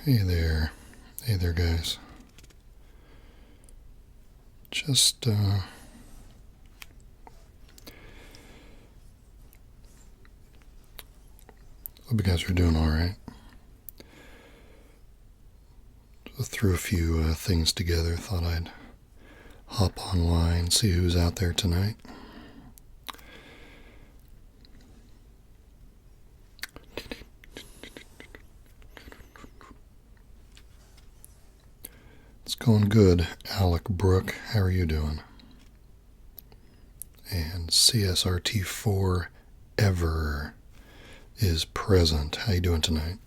Hey there. Hey there, guys. Just, hope you guys are doing alright. Threw a few things together. Thought I'd hop online, see who's out there tonight. It's going good. Alec Brook, how are you doing? And CSRT4 Ever is present. How you doing tonight?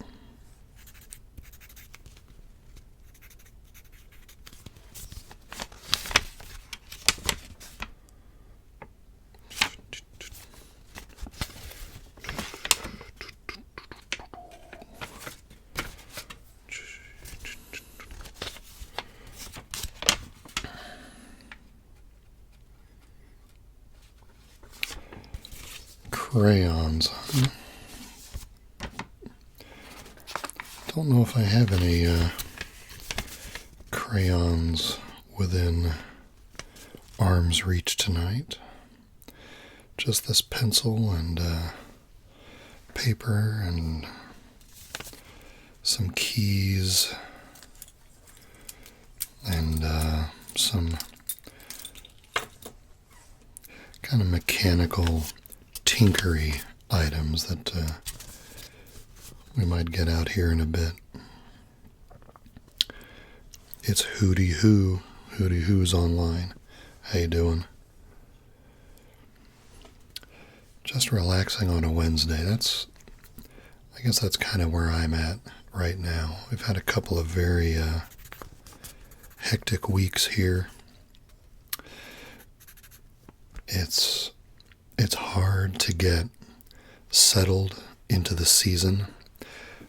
Crayons. Don't know if I have any crayons within arm's reach tonight. Just this pencil and paper and some keys and some kind of mechanical tinkery items that we might get out here in a bit. It's Hootie Hoo. Hootie Hoo's online. How you doing? Just relaxing on a Wednesday. I guess that's kind of where I'm at right now. We've had a couple of very hectic weeks here. It's hard to get settled into the season,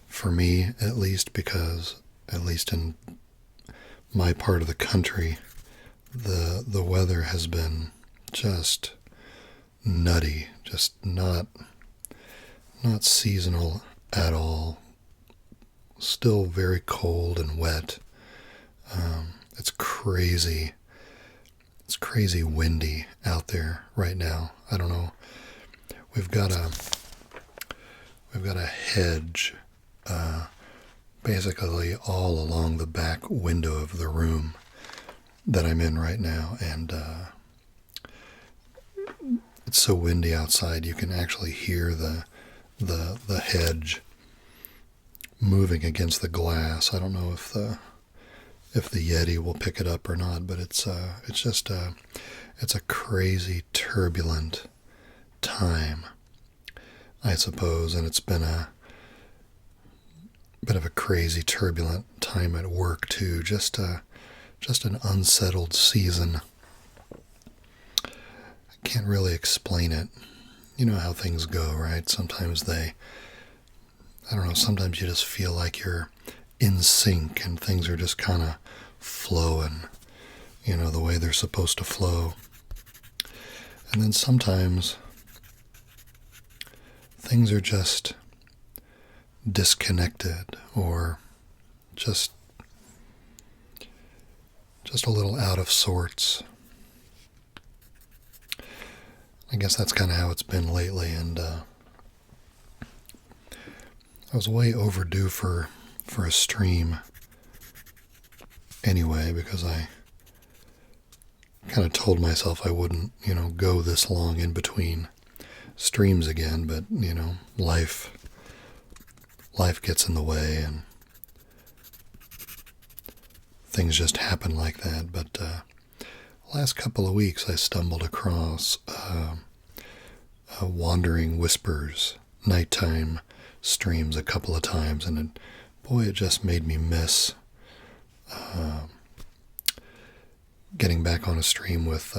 for me at least, because at least in my part of the country, the weather has been just nutty, just not seasonal at all. Still very cold and wet. It's crazy. It's crazy windy out there right now. I don't know. We've got a hedge basically all along the back window of the room that I'm in right now, and it's so windy outside you can actually hear the hedge moving against the glass. I don't know if the Yeti will pick it up or not, but it's just it's a crazy turbulent time, I suppose, and it's been a bit of a crazy turbulent time at work too. Just an unsettled season. I can't really explain it. You know how things go, right? Sometimes I don't know, sometimes you just feel like you're in sync and things are just kind of flowing, the way they're supposed to flow. And then sometimes things are just disconnected or just a little out of sorts. I guess that's kind of how it's been lately, and I was way overdue for a stream anyway, because I kind of told myself I wouldn't, go this long in between streams again, but, life gets in the way and things just happen like that. But last couple of weeks I stumbled across Wandering Whispers nighttime streams a couple of times, and it just made me miss getting back on a stream with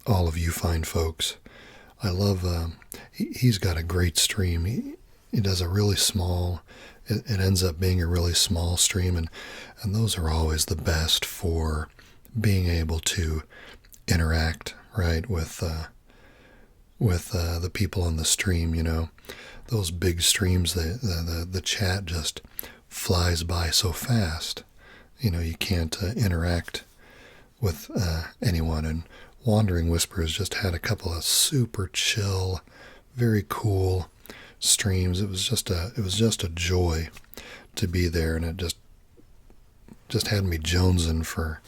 all of you fine folks. I love, he's got a great stream. He does a really small, it ends up being a really small stream, and those are always the best for being able to interact, right, with the people on the stream. Those big streams, the chat just flies by so fast. You can't interact with anyone. And Wandering Whispers just had a couple of super chill, very cool streams. It was just a joy to be there, and it just had me jonesing for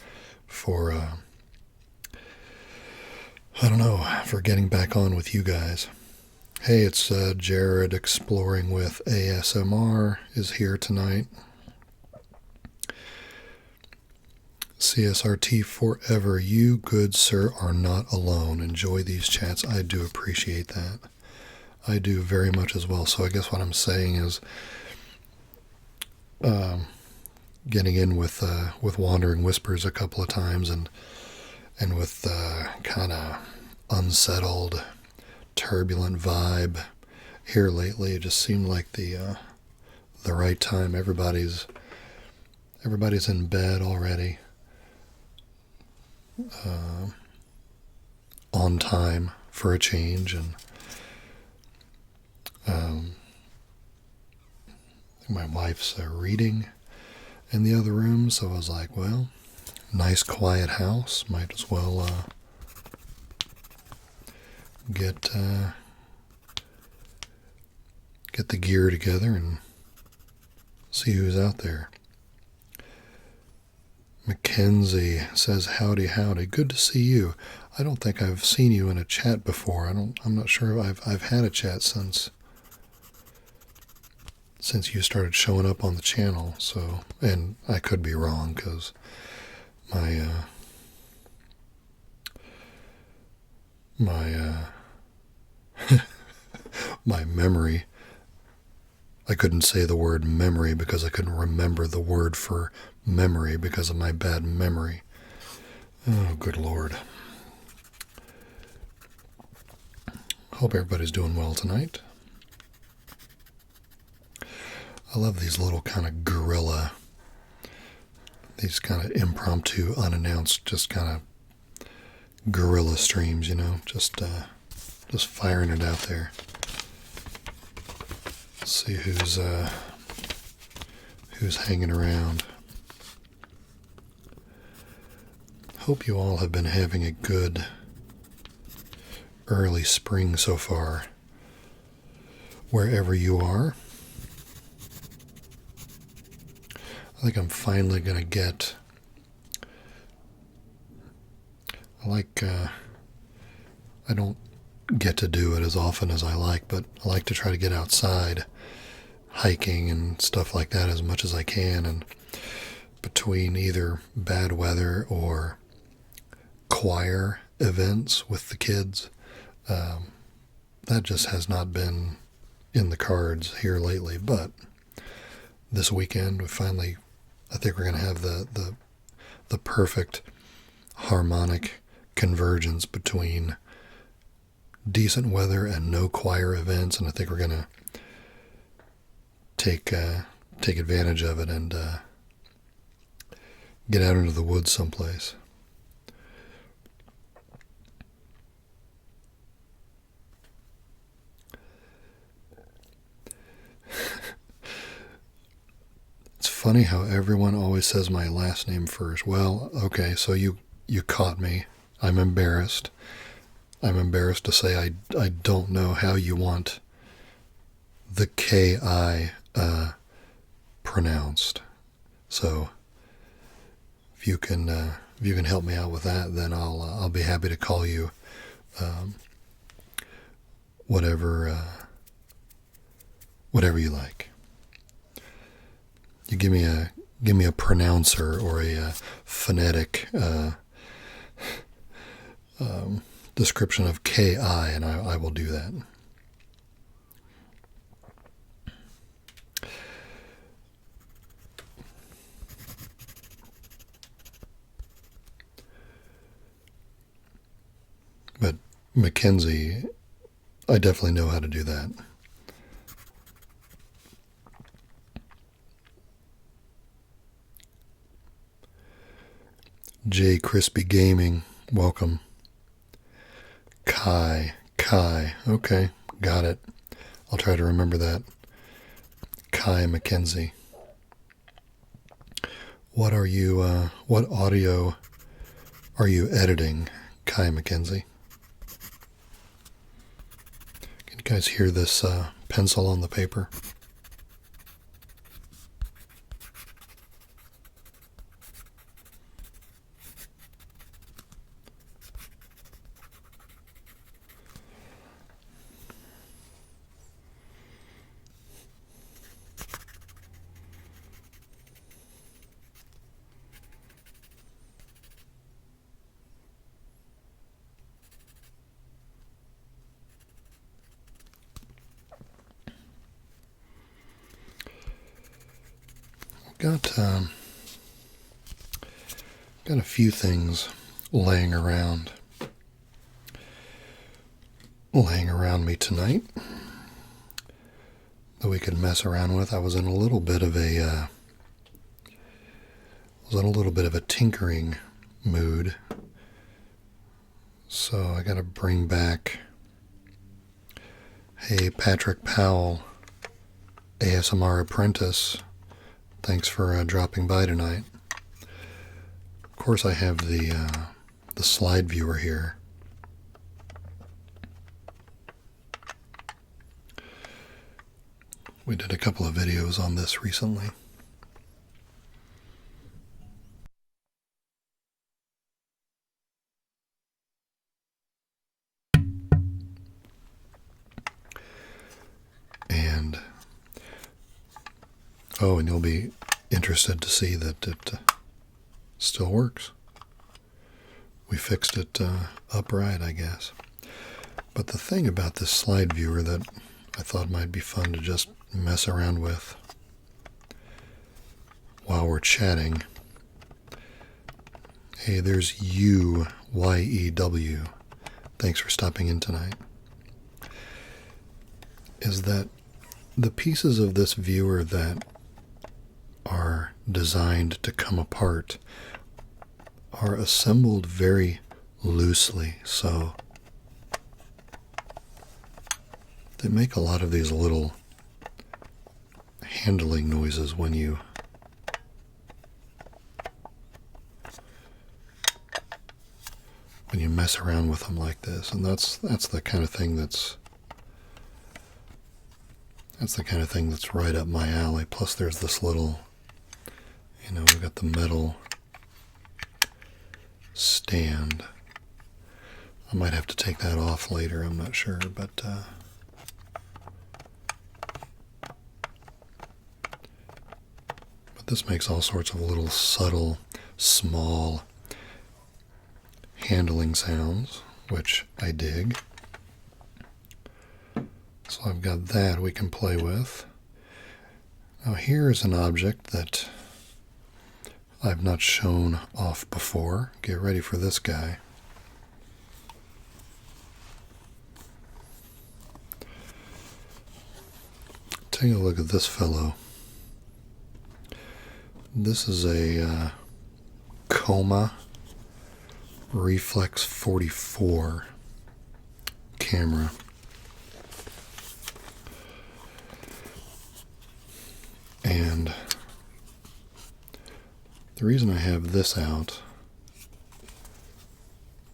I don't know, for getting back on with you guys. Hey, it's Jared Exploring with ASMR is here tonight. CSRT forever. You, good sir, are not alone. Enjoy these chats. I do appreciate that. I do very much as well. So I guess what I'm saying is getting in with Wandering Whispers a couple of times and with kind of unsettled, turbulent vibe here lately. It just seemed like the right time. Everybody's in bed already. On time for a change, and my wife's reading in the other room, so I was like, well, nice quiet house, might as well get the gear together and see who's out there. Mackenzie says, howdy, howdy. Good to see you. I don't think I've seen you in a chat before. I'm not sure I've had a chat since you started showing up on the channel. So, and I could be wrong because my my memory. I couldn't say the word memory because I couldn't remember the word for memory because of my bad memory. Oh, good Lord. Hope everybody's doing well tonight. I love these little kind of these kind of impromptu, unannounced, just kind of guerrilla streams, just firing it out there. Let's see who's hanging around. Hope you all have been having a good early spring so far, wherever you are. I think I'm finally going to get, I don't get to do it as often as I like, but I like to try to get outside hiking and stuff like that as much as I can, and between either bad weather or choir events with the kids, that just has not been in the cards here lately. But this weekend I think we're going to have the perfect harmonic convergence between decent weather and no choir events, and I think we're going to take advantage of it and get out into the woods someplace. It's funny how everyone always says my last name first. Well, okay, so you caught me. I'm embarrassed. I'm embarrassed to say I don't know how you want the K-I pronounced. So if you can help me out with that, then I'll be happy to call you whatever you like. You give me a pronouncer or a phonetic description of K-I, and I will do that. But Mackenzie, I definitely know how to do that. J Crispy Gaming, welcome. Kai, okay, got it. I'll try to remember that. Kai Mackenzie. What audio are you editing, Kai McKenzie? Can you guys hear this pencil on the paper? Got a few things laying around me tonight that we could mess around with. I was in a little bit of a tinkering mood, so I got to bring back. Hey, Patrick Powell, ASMR apprentice. Thanks for dropping by tonight. Of course, I have the slide viewer here. We did a couple of videos on this recently. And you'll be interested to see that it still works. We fixed it upright, I guess. But the thing about this slide viewer that I thought might be fun to just mess around with while we're chatting. Hey, there's UYEW. Thanks for stopping in tonight. Is that the pieces of this viewer that are designed to come apart are assembled very loosely, so they make a lot of these little handling noises when you mess around with them like this. And that's the kind of thing that's right up my alley. Plus there's this little, we've got the metal stand. I might have to take that off later, I'm not sure, but this makes all sorts of little subtle, small handling sounds, which I dig. So I've got that we can play with. Now here is an object that I've not shown off before. Get ready for this guy. Take a look at this fellow. This is a Coma Reflex 44 camera. And the reason I have this out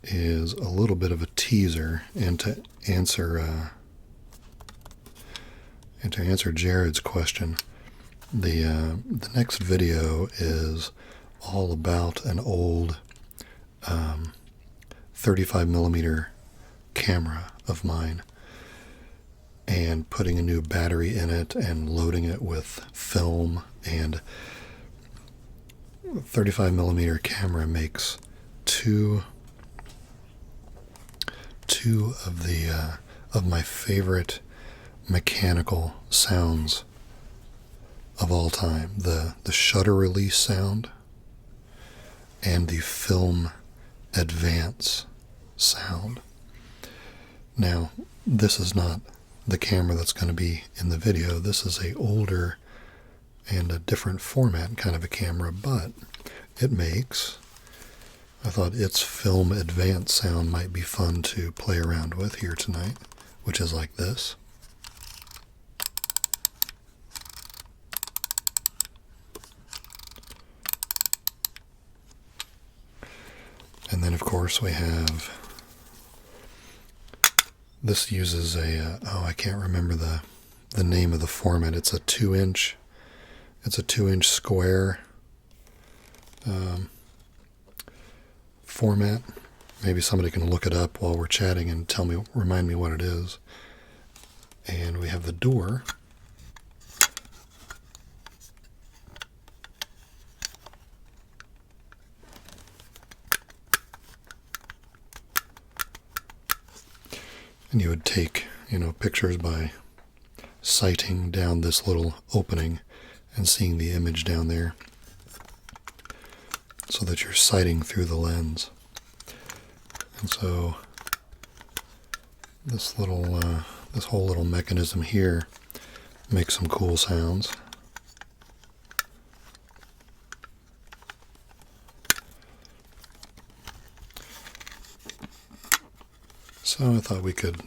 is a little bit of a teaser, and to answer Jared's question. The next video is all about an old 35mm camera of mine, and putting a new battery in it and loading it with film. And 35mm camera makes two of my favorite mechanical sounds of all time: the shutter release sound and the film advance sound. Now, this is not the camera that's going to be in the video. This is a older and a different format kind of a camera, but I thought its film advance sound might be fun to play around with here tonight, which is like this. And then, of course, we have, this uses a, I can't remember the name of the format. It's a 2-inch, it's a 2-inch square format. Maybe somebody can look it up while we're chatting and remind me what it is. And we have the door. And you would take, pictures by sighting down this little opening and seeing the image down there, so that you're sighting through the lens. And so this whole little mechanism here makes some cool sounds. So I thought we could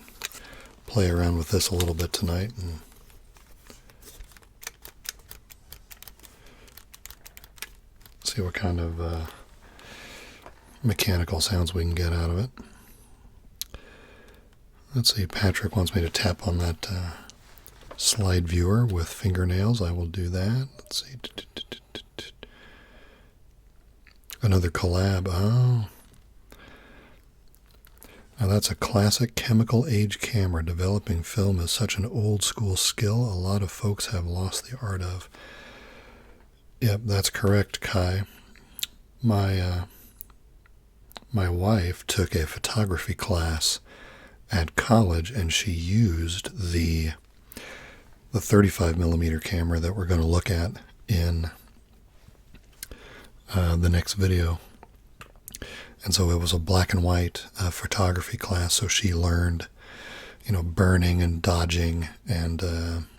play around with this a little bit tonight and see what kind of mechanical sounds we can get out of it. Let's see, Patrick wants me to tap on that slide viewer with fingernails. I will do that. Let's see. Another collab. Oh. Now that's a classic chemical age camera. Developing film is such an old school skill a lot of folks have lost the art of. Yep, that's correct, Kai. My wife took a photography class at college, and she used the 35 millimeter camera that we're going to look at in the next video. And so it was a black and white photography class, so she learned, burning and dodging and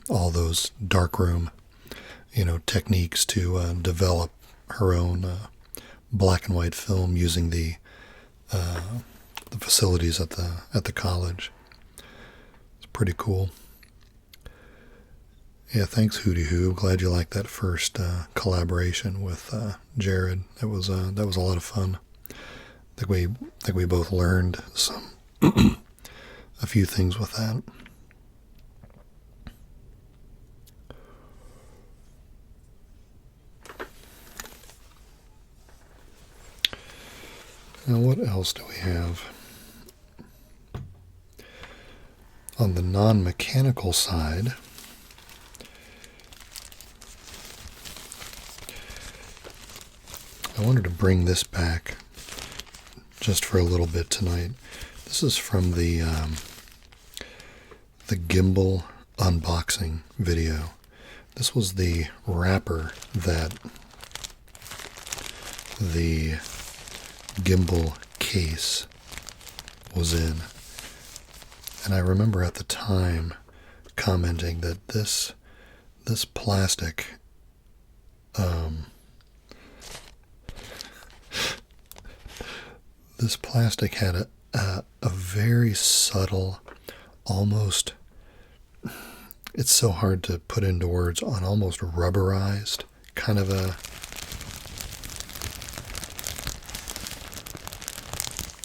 all those darkroom, techniques to develop her own black and white film using the facilities at the college. It's pretty cool. Yeah, thanks, Hootie Hoo. Glad you liked that first collaboration with Jared. That was a lot of fun. I think we both learned a few things with that. Now, what else do we have? On the non-mechanical side, I wanted to bring this back just for a little bit tonight. This is from the gimbal unboxing video. This was the wrapper that the gimbal case was in. And I remember at the time commenting that this plastic this plastic had a very subtle, almost, it's so hard to put into words, on almost rubberized kind of a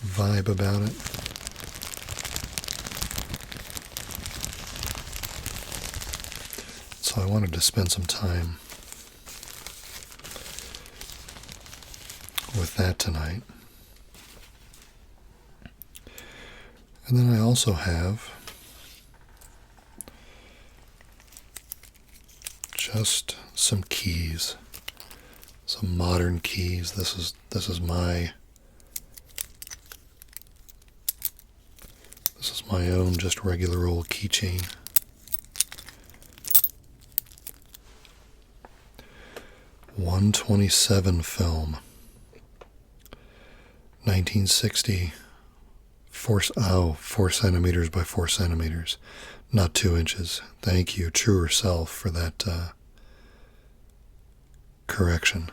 vibe about it. So I wanted to spend some time with that tonight. And then I also have just some keys, some modern keys. This is my own just regular old keychain. .127 film, 1960. 4 centimeters by 4 centimeters, not 2 inches. Thank you, Truer Self, for that correction.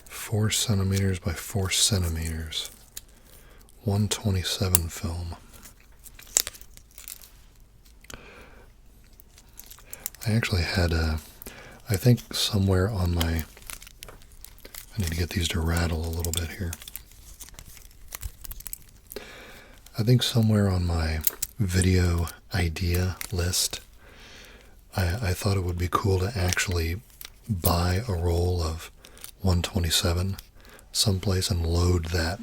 4 centimeters by 4 centimeters. 127 film. I actually had I think somewhere on my, I need to get these to rattle a little bit here. I think somewhere on my video idea list, I thought it would be cool to actually buy a roll of 127 someplace and load that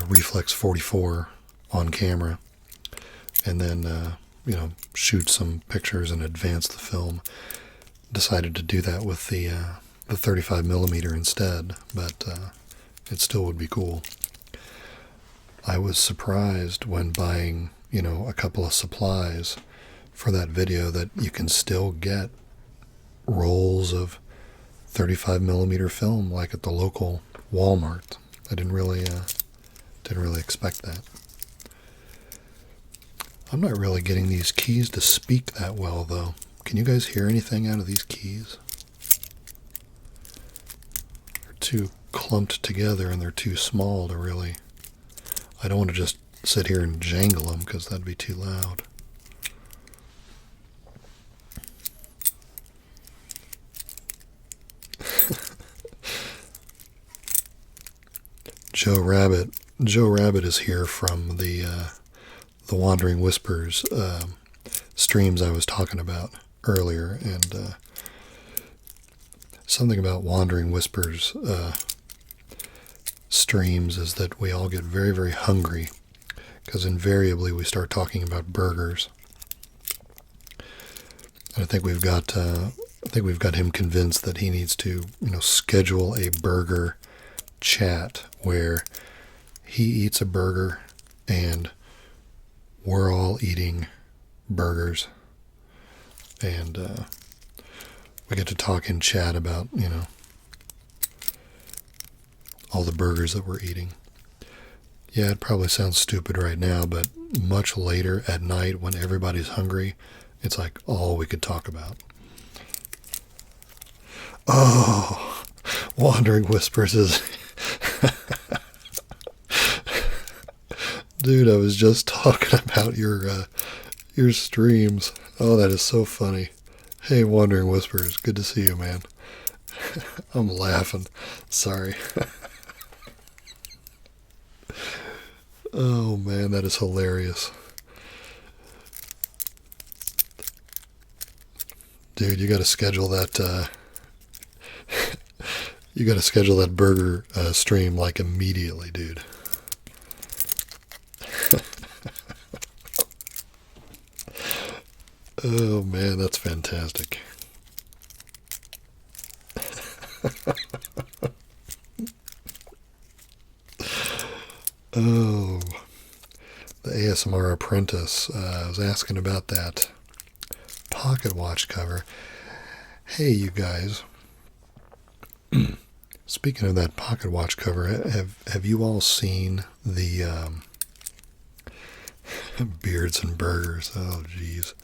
reflex 44 on camera, and then shoot some pictures and advance the film. Decided to do that with the 35 millimeter instead, but it still would be cool. I was surprised when buying a couple of supplies for that video that you can still get rolls of 35 millimeter film like at the local Walmart. I didn't really expect that. I'm not really getting these keys to speak that well, though. Can you guys hear anything out of these keys? They're too clumped together and they're too small to really... I don't want to just sit here and jangle them because that'd be too loud. Joe Rabbit is here from the Wandering Whispers streams I was talking about earlier, and something about Wandering Whispers streams is that we all get very, very hungry because invariably we start talking about burgers. And I think we've got him convinced that he needs to schedule a burger chat where he eats a burger and we're all eating burgers, and we get to talk in chat about all the burgers that we're eating. Yeah, it probably sounds stupid right now, but much later at night when everybody's hungry, it's like all we could talk about. Oh, Wandering Whispers is... Dude, I was just talking about your streams. Oh, that is so funny. Hey, Wandering Whispers, good to see you, man. I'm laughing. Sorry. Oh, man, that is hilarious. Dude, you got to schedule that. You got to schedule that burger stream like immediately, dude. Oh man, that's fantastic. Oh, the ASMR Apprentice. I was asking about that pocket watch cover. Hey, you guys. Speaking of that pocket watch cover, have you all seen the Beards and Burgers? Oh, jeez.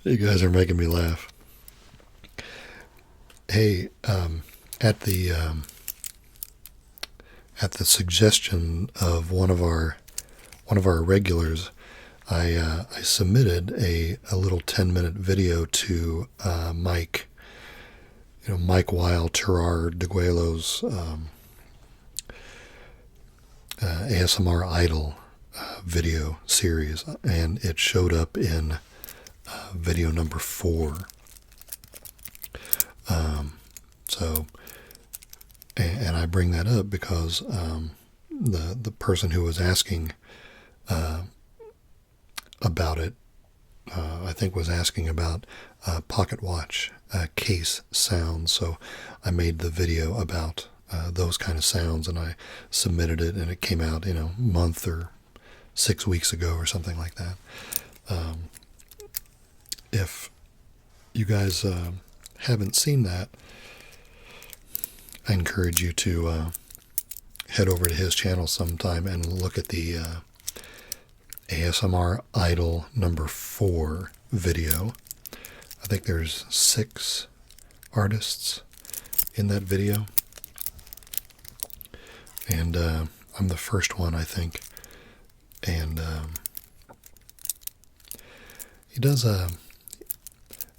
You guys are making me laugh. Hey, at the suggestion of one of our regulars, I submitted a little 10-minute video to Mike. Mike Weil Terrar DeGuelo's ASMR Idol video series, and it showed up in video number 4. And I bring that up because the person who was asking about it, I think was asking about pocket watch case sounds. So I made the video about those kind of sounds, and I submitted it, and it came out a month or 6 weeks ago or something like that. If you guys haven't seen that, I encourage you to head over to his channel sometime and look at the ASMR Idol number 4 video. I think there's 6 artists in that video, and I'm the first one, I think. And he does I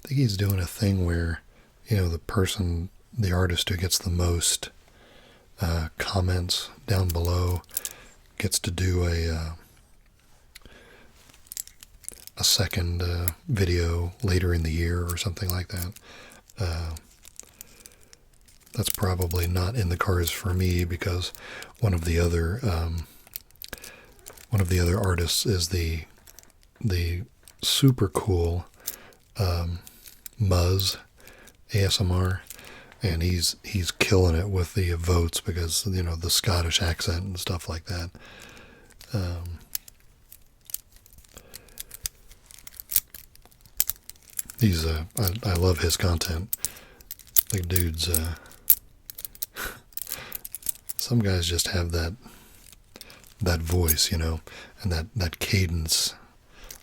think he's doing a thing where the artist who gets the most comments down below gets to do a second video later in the year or something like that. That's probably not in the cards for me, because one of the other artists is the super cool Muzz ASMR, and he's killing it with the votes because the Scottish accent and stuff like that. I love his content. Like, dude's some guys just have that voice, and that cadence.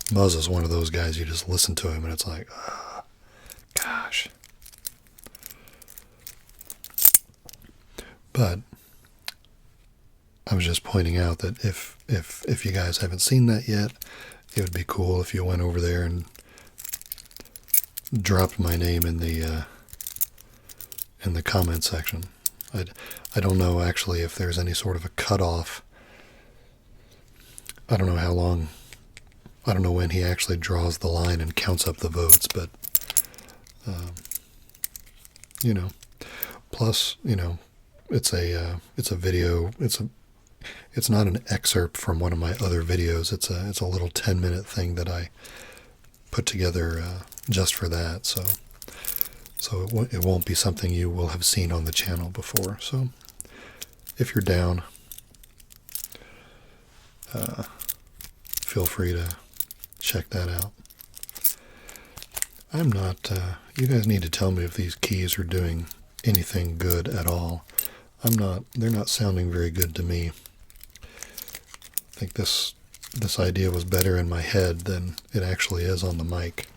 Muzz is one of those guys, you just listen to him and it's like, oh, gosh. But I was just pointing out that if you guys haven't seen that yet, it would be cool if you went over there and dropped my name in the comment section. I don't know actually if there's any sort of a cutoff. I don't know how long. I don't know when he actually draws the line and counts up the votes, but plus it's a video. It's not an excerpt from one of my other videos. It's a little 10-minute thing that I put together just for that. So it won't be something you will have seen on the channel before. So if you're down, feel free to check that out. I'm not, you guys need to tell me if these keys are doing anything good at all. They're not sounding very good to me. I think this idea was better in my head than it actually is on the mic.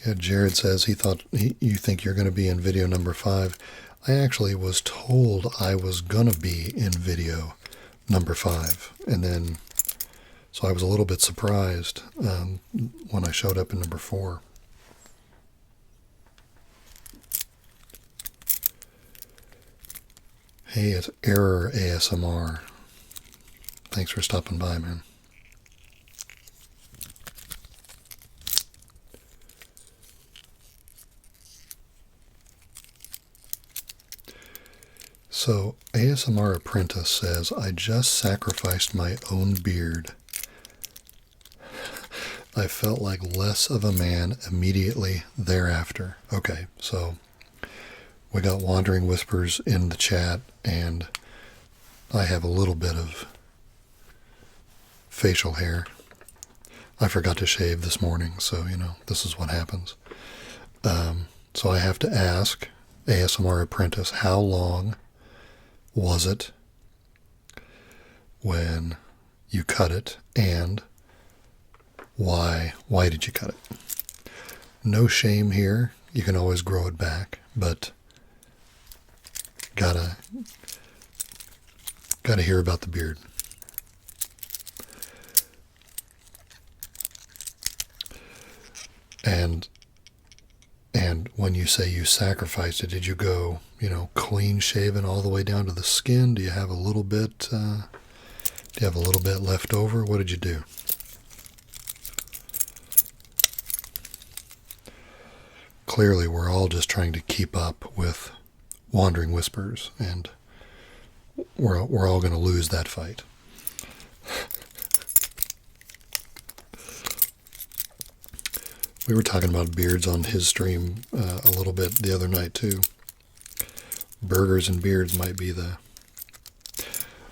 Yeah, Jared says he thought you think you're going to be in video number 5. I actually was told I was going to be in video number 5. And then, so I was a little bit surprised when I showed up in number 4. Hey, it's Error ASMR. Thanks for stopping by, man. So, ASMR Apprentice says, I just sacrificed my own beard. I felt like less of a man immediately thereafter. Okay, so we got Wandering Whispers in the chat, and I have a little bit of facial hair. I forgot to shave this morning, so, this is what happens. So I have to ask ASMR Apprentice, how long was it when you cut it, and why did you cut it? No shame here. You can always grow it back, but gotta hear about the beard. And when you say you sacrificed it, did you go, clean shaven all the way down to the skin? Do you have a little bit? Left over? What did you do? Clearly, we're all just trying to keep up with Wandering Whispers, and we're all going to lose that fight. We were talking about beards on his stream a little bit the other night too. Burgers and beards might be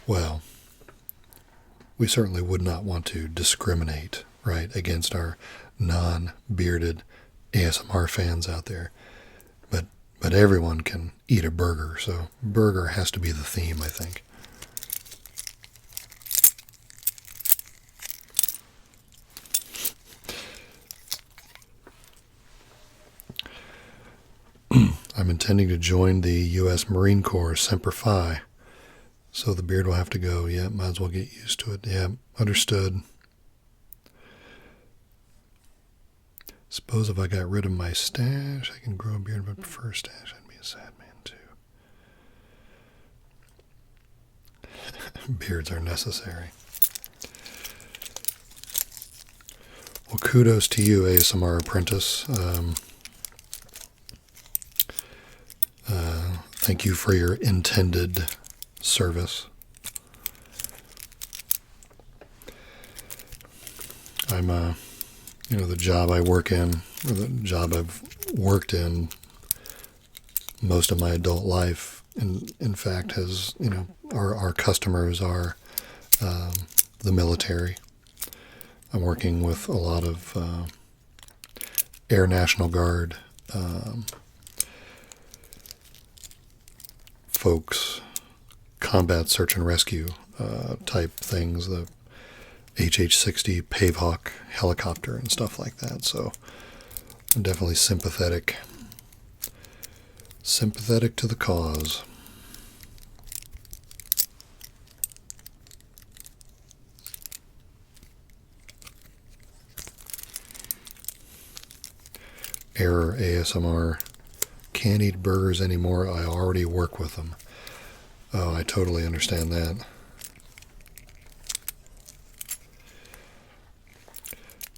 well, we certainly would not want to discriminate, right, against our non-bearded ASMR fans out there. But everyone can eat a burger, so burger has to be the theme, I think. I'm intending to join the U.S. Marine Corps Semper Fi. So the beard will have to go. Yeah, might as well get used to it. Yeah, understood. Suppose if I got rid of my stash, I can grow a beard, but prefer stash. I'd be a sad man too. Beards are necessary. Well, kudos to you, ASMR apprentice. Thank you for your intended service. I'm, the job I work in, or the job I've worked in most of my adult life, in fact, has, our customers are the military. I'm working with a lot of Air National Guard folks, combat search and rescue type things, the HH-60 Pavehawk helicopter and stuff like that. So I'm definitely sympathetic to the cause. Error ASMR. Can't eat burgers anymore. I already work with them. Oh, I totally understand that.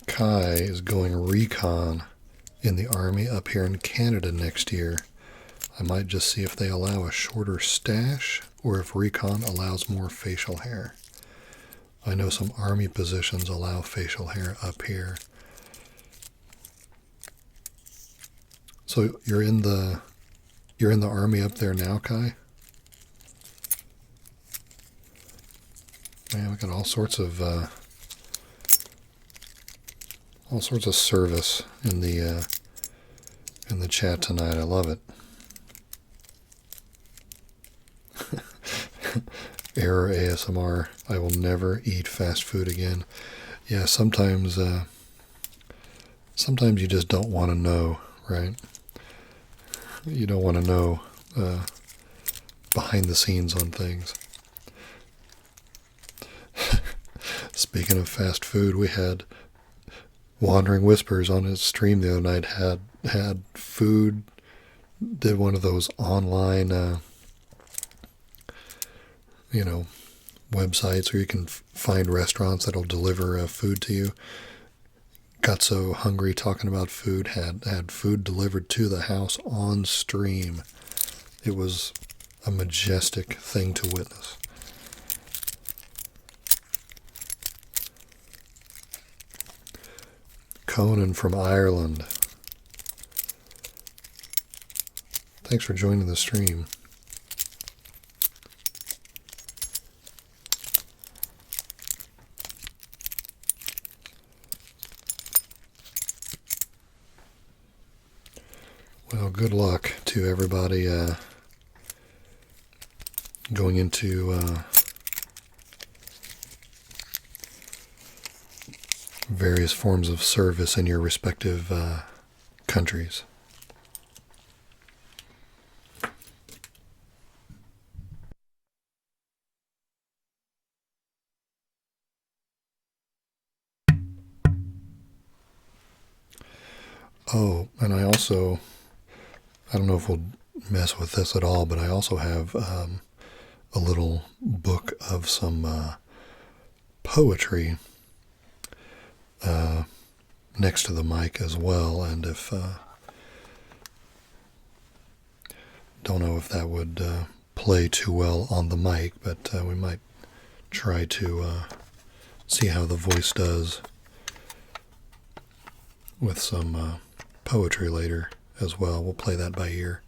Kai is going recon in the Army up here in Canada next year. I might just see if they allow a shorter stash or if recon allows more facial hair. I know some Army positions allow facial hair up here. So you're in the Army up there now, Kai? Man, we got all sorts of service in the chat tonight. I love it. Error ASMR. I will never eat fast food again. Yeah, sometimes you just don't want to know, right? You don't want to know behind the scenes on things. Speaking of fast food, we had Wandering Whispers on his stream the other night had food, did one of those online websites where you can find restaurants that'll deliver food to you. Got so hungry talking about food, had food delivered to the house on stream. It was a majestic thing to witness. Conan from Ireland. Thanks for joining the stream. Well, good luck to everybody going into various forms of service in your respective countries. Oh, and I don't know if we'll mess with this at all, but I also have a little book of some poetry next to the mic as well, and if don't know if that would play too well on the mic, but we might try to see how the voice does with some poetry later as well. We'll play that by ear.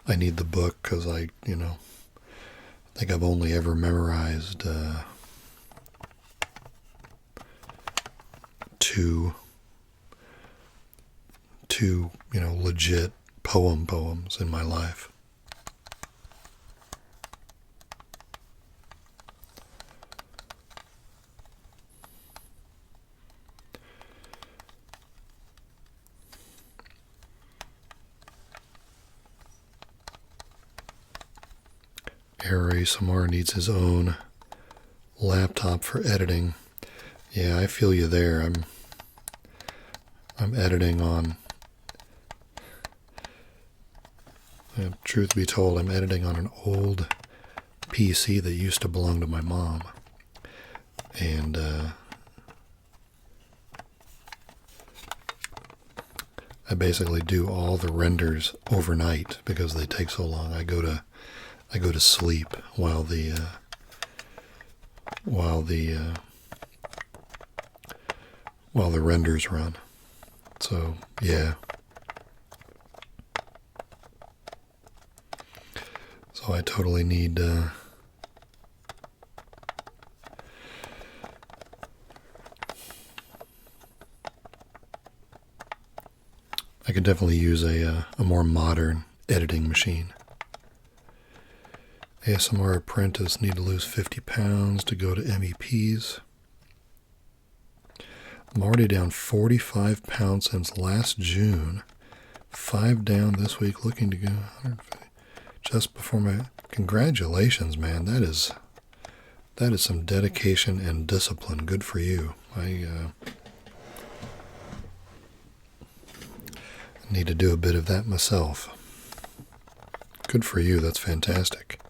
I need the book because I think I've only ever memorized two legit poems in my life. Air ASMR needs his own laptop for editing. Yeah, I feel you there. I'm editing on. Truth be told, I'm editing on an old PC that used to belong to my mom, and I basically do all the renders overnight because they take so long. I go to sleep while the renders run. So yeah. So I totally need I could definitely use a more modern editing machine. ASMR apprentice need to lose 50 pounds to go to MEPs. I'm already down 45 pounds since last June. 5 down this week, looking to go 150. Just before my... Congratulations, man. That is some dedication and discipline. Good for you. I need to do a bit of that myself. Good for you. That's fantastic.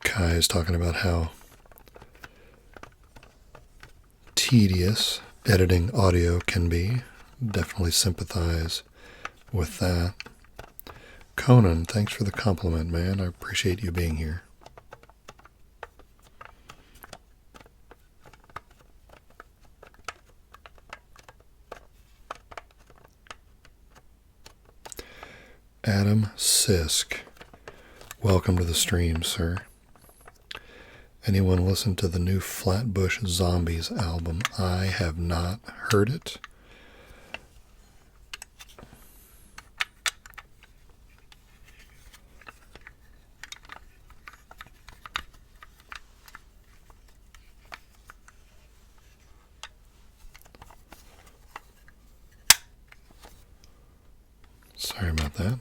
Kai is talking about how tedious editing audio can be. Definitely sympathize with that. Conan, thanks for the compliment, man. I appreciate you being here. Adam Sisk, welcome to the stream, sir. Anyone listen to the new Flatbush Zombies album? I have not heard it. Sorry about that.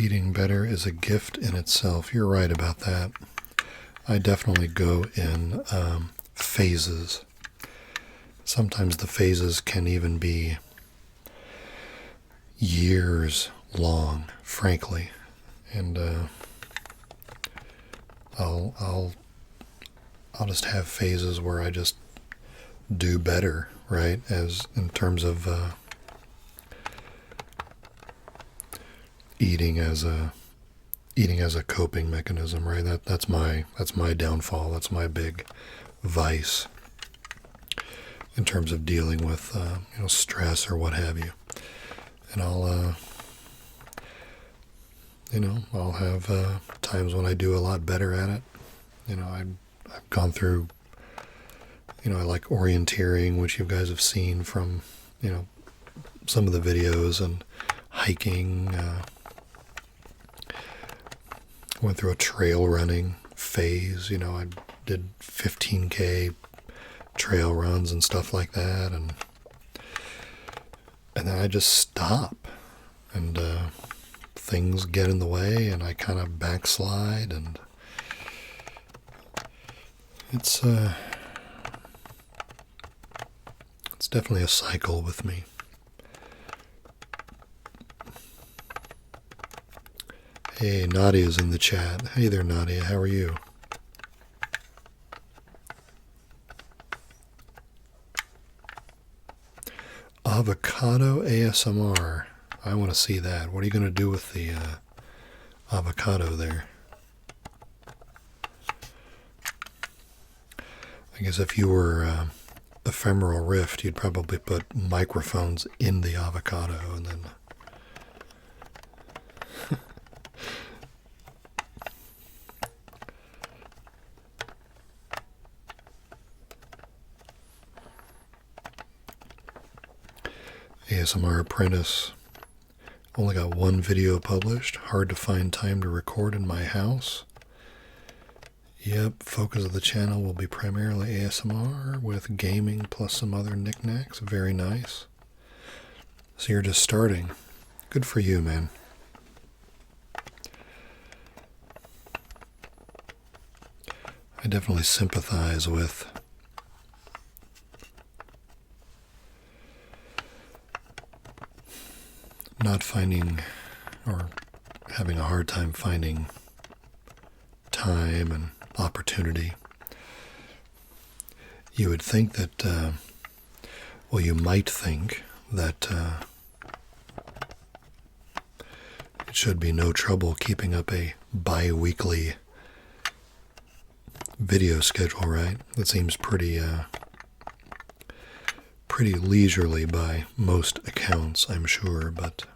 Eating better is a gift in itself. You're right about that. I definitely go in phases. Sometimes the phases can even be years long, frankly. And I'll just have phases where I just do better, right? As in terms of eating as a coping mechanism, right? That's my downfall. That's my big vice in terms of dealing with stress or what have you. And I'll have times when I do a lot better at it. I've gone through. I like orienteering, which you guys have seen from some of the videos, and hiking. Went through a trail running phase. I did 15K trail runs and stuff like that, and then I just stop, and things get in the way, and I kind of backslide, and it's definitely a cycle with me. Hey, Nadia's in the chat. Hey there, Nadia. How are you? Avocado ASMR. I want to see that. What are you going to do with the avocado there? I guess if you were Ephemeral Rift, you'd probably put microphones in the avocado and then... ASMR Apprentice. Only got one video published. Hard to find time to record in my house. Yep, focus of the channel will be primarily ASMR with gaming plus some other knickknacks. Very nice. So you're just starting. Good for you, man. I definitely sympathize with not finding or having a hard time finding time and opportunity. You would think that, well, you might think that it should be no trouble keeping up a bi-weekly video schedule, right? That seems pretty leisurely by most accounts, I'm sure, but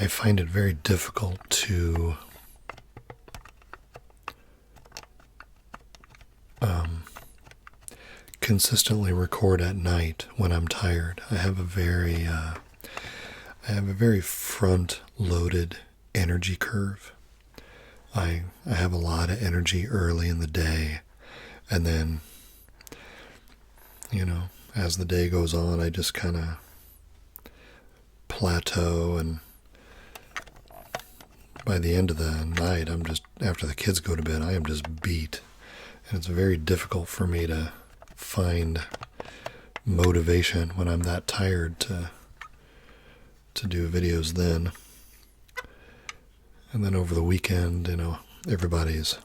I find it very difficult to consistently record at night when I'm tired. I have a very front-loaded energy curve. I have a lot of energy early in the day, and then, as the day goes on, I just kind of plateau, and by the end of the night, after the kids go to bed, I am just beat. And it's very difficult for me to find motivation when I'm that tired to do videos then. And then over the weekend, everybody's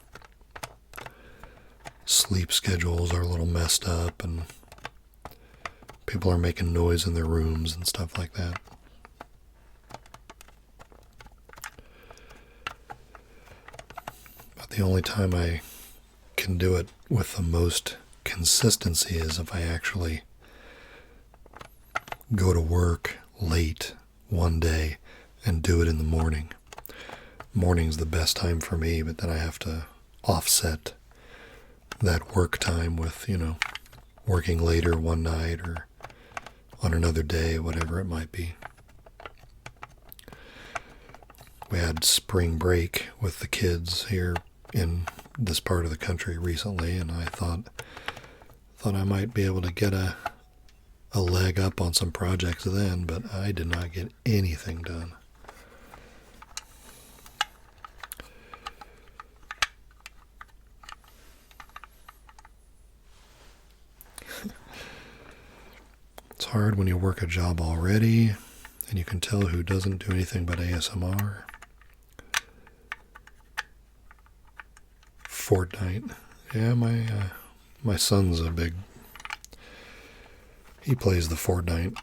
sleep schedules are a little messed up, and people are making noise in their rooms and stuff like that. But the only time I can do it with the most consistency is if I actually go to work late one day and do it in the morning. Morning's the best time for me, but then I have to offset that work time with, working later one night or on another day, whatever it might be. We had spring break with the kids here in this part of the country recently, and I thought I might be able to get a leg up on some projects then, but I did not get anything done. It's hard when you work a job already, and you can tell who doesn't do anything but ASMR. Fortnite. Yeah, my son's he plays the Fortnite.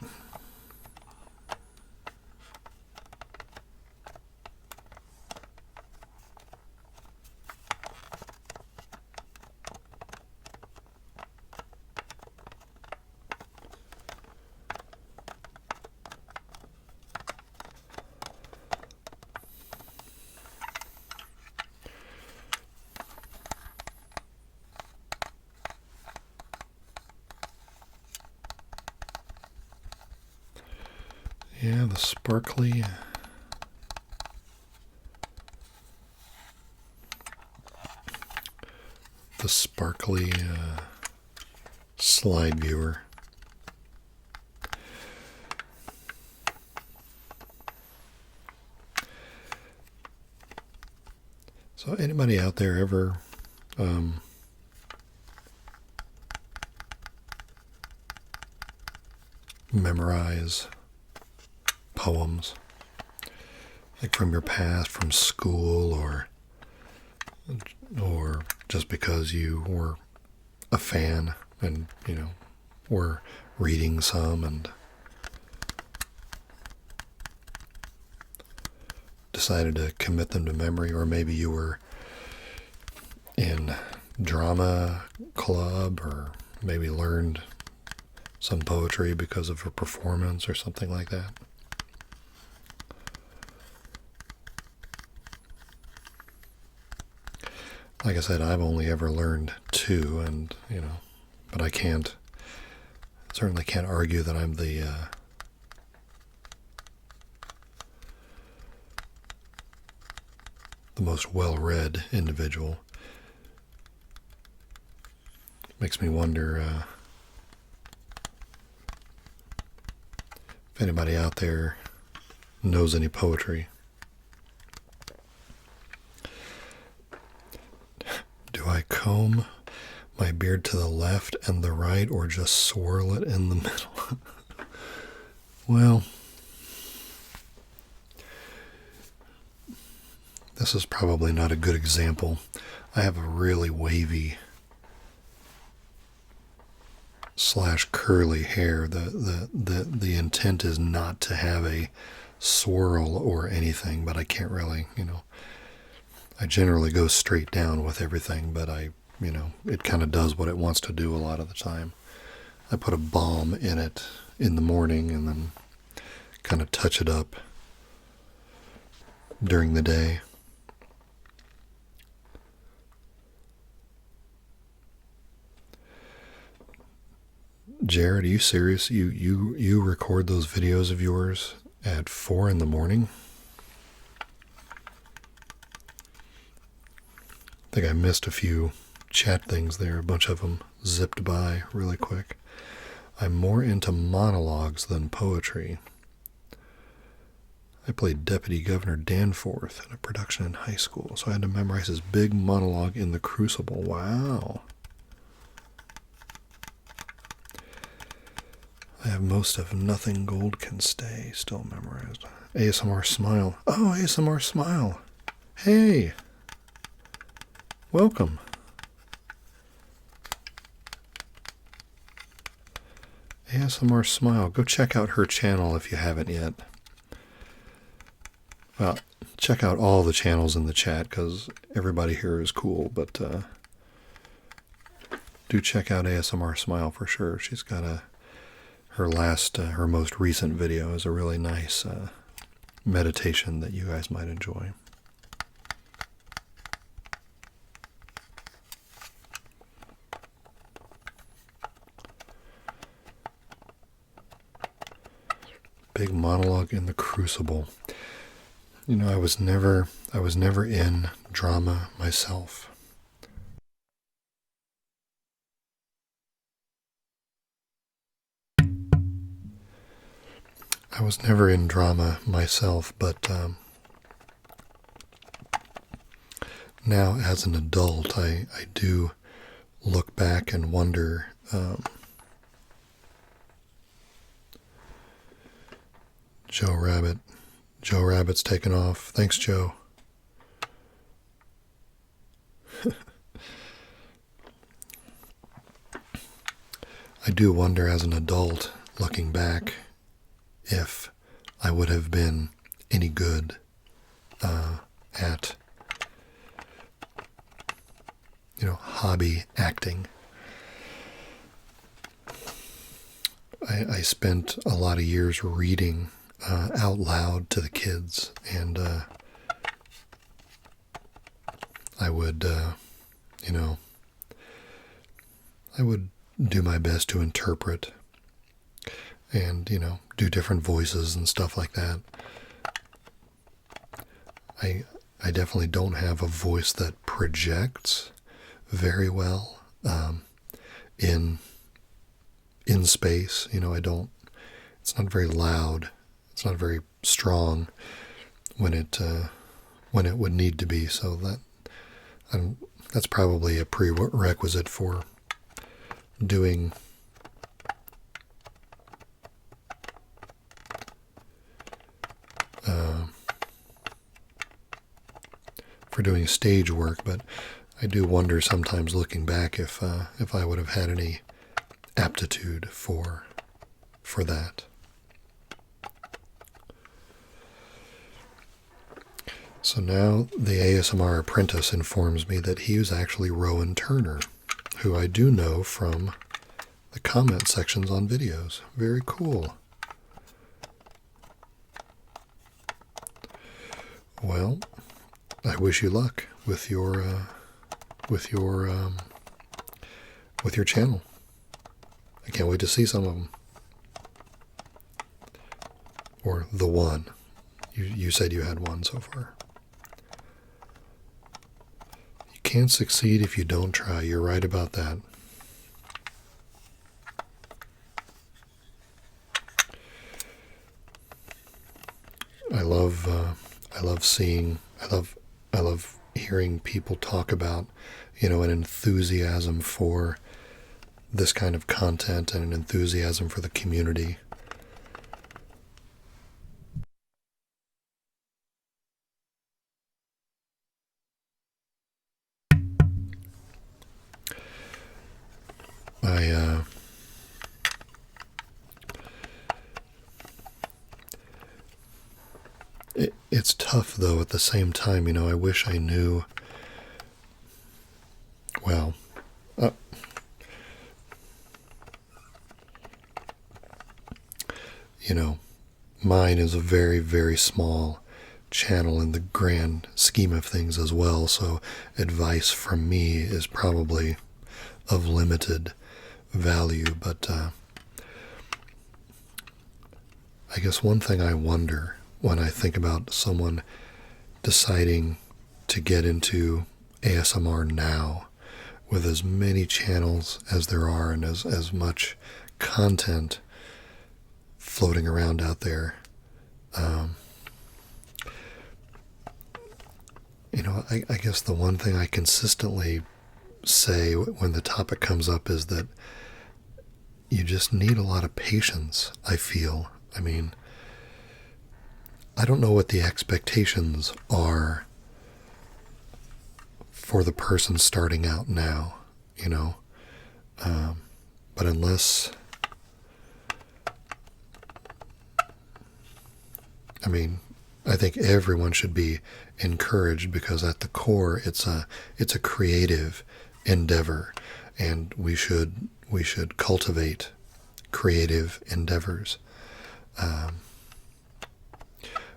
Yeah, the sparkly slide viewer. So anybody out there ever memorize poems, like from your past, from school, or just because you were a fan and were reading some and decided to commit them to memory, or maybe you were in drama club, or maybe learned some poetry because of a performance or something like that. Like I said, I've only ever learned 2, and but I certainly can't argue that I'm the most well-read individual. Makes me wonder if anybody out there knows any poetry. Do I comb my beard to the left and the right, or just swirl it in the middle? Well, this is probably not a good example. I have a really wavy / curly hair. The intent is not to have a swirl or anything, but I can't really, I generally go straight down with everything, but it kind of does what it wants to do a lot of the time. I put a balm in it in the morning and then kind of touch it up during the day. Jared, are you serious? You record those videos of yours at 4 in the morning? I think I missed a few chat things there. A bunch of them zipped by really quick. I'm more into monologues than poetry. I played Deputy Governor Danforth in a production in high school, so I had to memorize his big monologue in The Crucible. Wow. I have most of Nothing Gold Can Stay still memorized. ASMR Smile. Oh, ASMR Smile. Hey. Welcome. ASMR Smile. Go check out her channel if you haven't yet. Well, check out all the channels in the chat because everybody here is cool, but do check out ASMR Smile for sure. She's got her most recent video is a really nice meditation that you guys might enjoy. Big monologue in The Crucible. I was never in drama myself. I was never in drama myself, but now as an adult, I do look back and wonder Joe Rabbit's taken off. Thanks, Joe. I do wonder as an adult, looking back, if I would have been any good at hobby acting. I spent a lot of years reading out loud to the kids, and I would do my best to interpret and do different voices and stuff like that. I definitely don't have a voice that projects very well in space. I don't. It's not very loud. It's not very strong when it would need to be. So that's probably a prerequisite for doing stage work. But I do wonder sometimes, looking back, if I would have had any aptitude for that. So now the ASMR apprentice informs me that he was actually Rowan Turner, who I do know from the comment sections on videos. Very cool. Well, I wish you luck with your channel. I can't wait to see some of them. Or the one. You said you had one so far. You can't succeed if you don't try. You're right about that. I love hearing people talk about, an enthusiasm for this kind of content and an enthusiasm for the community. It's tough, though, at the same time. I wish I knew. Well, mine is a very, very small channel in the grand scheme of things as well, so advice from me is probably of limited value. But I guess one thing I wonder when I think about someone deciding to get into ASMR now, with as many channels as there are and as much content floating around out there, I guess the one thing I consistently say when the topic comes up is that you just need a lot of patience, I feel. I mean, I don't know what the expectations are for the person starting out now, but I think everyone should be encouraged, because at the core it's a creative endeavor, and we should cultivate creative endeavors.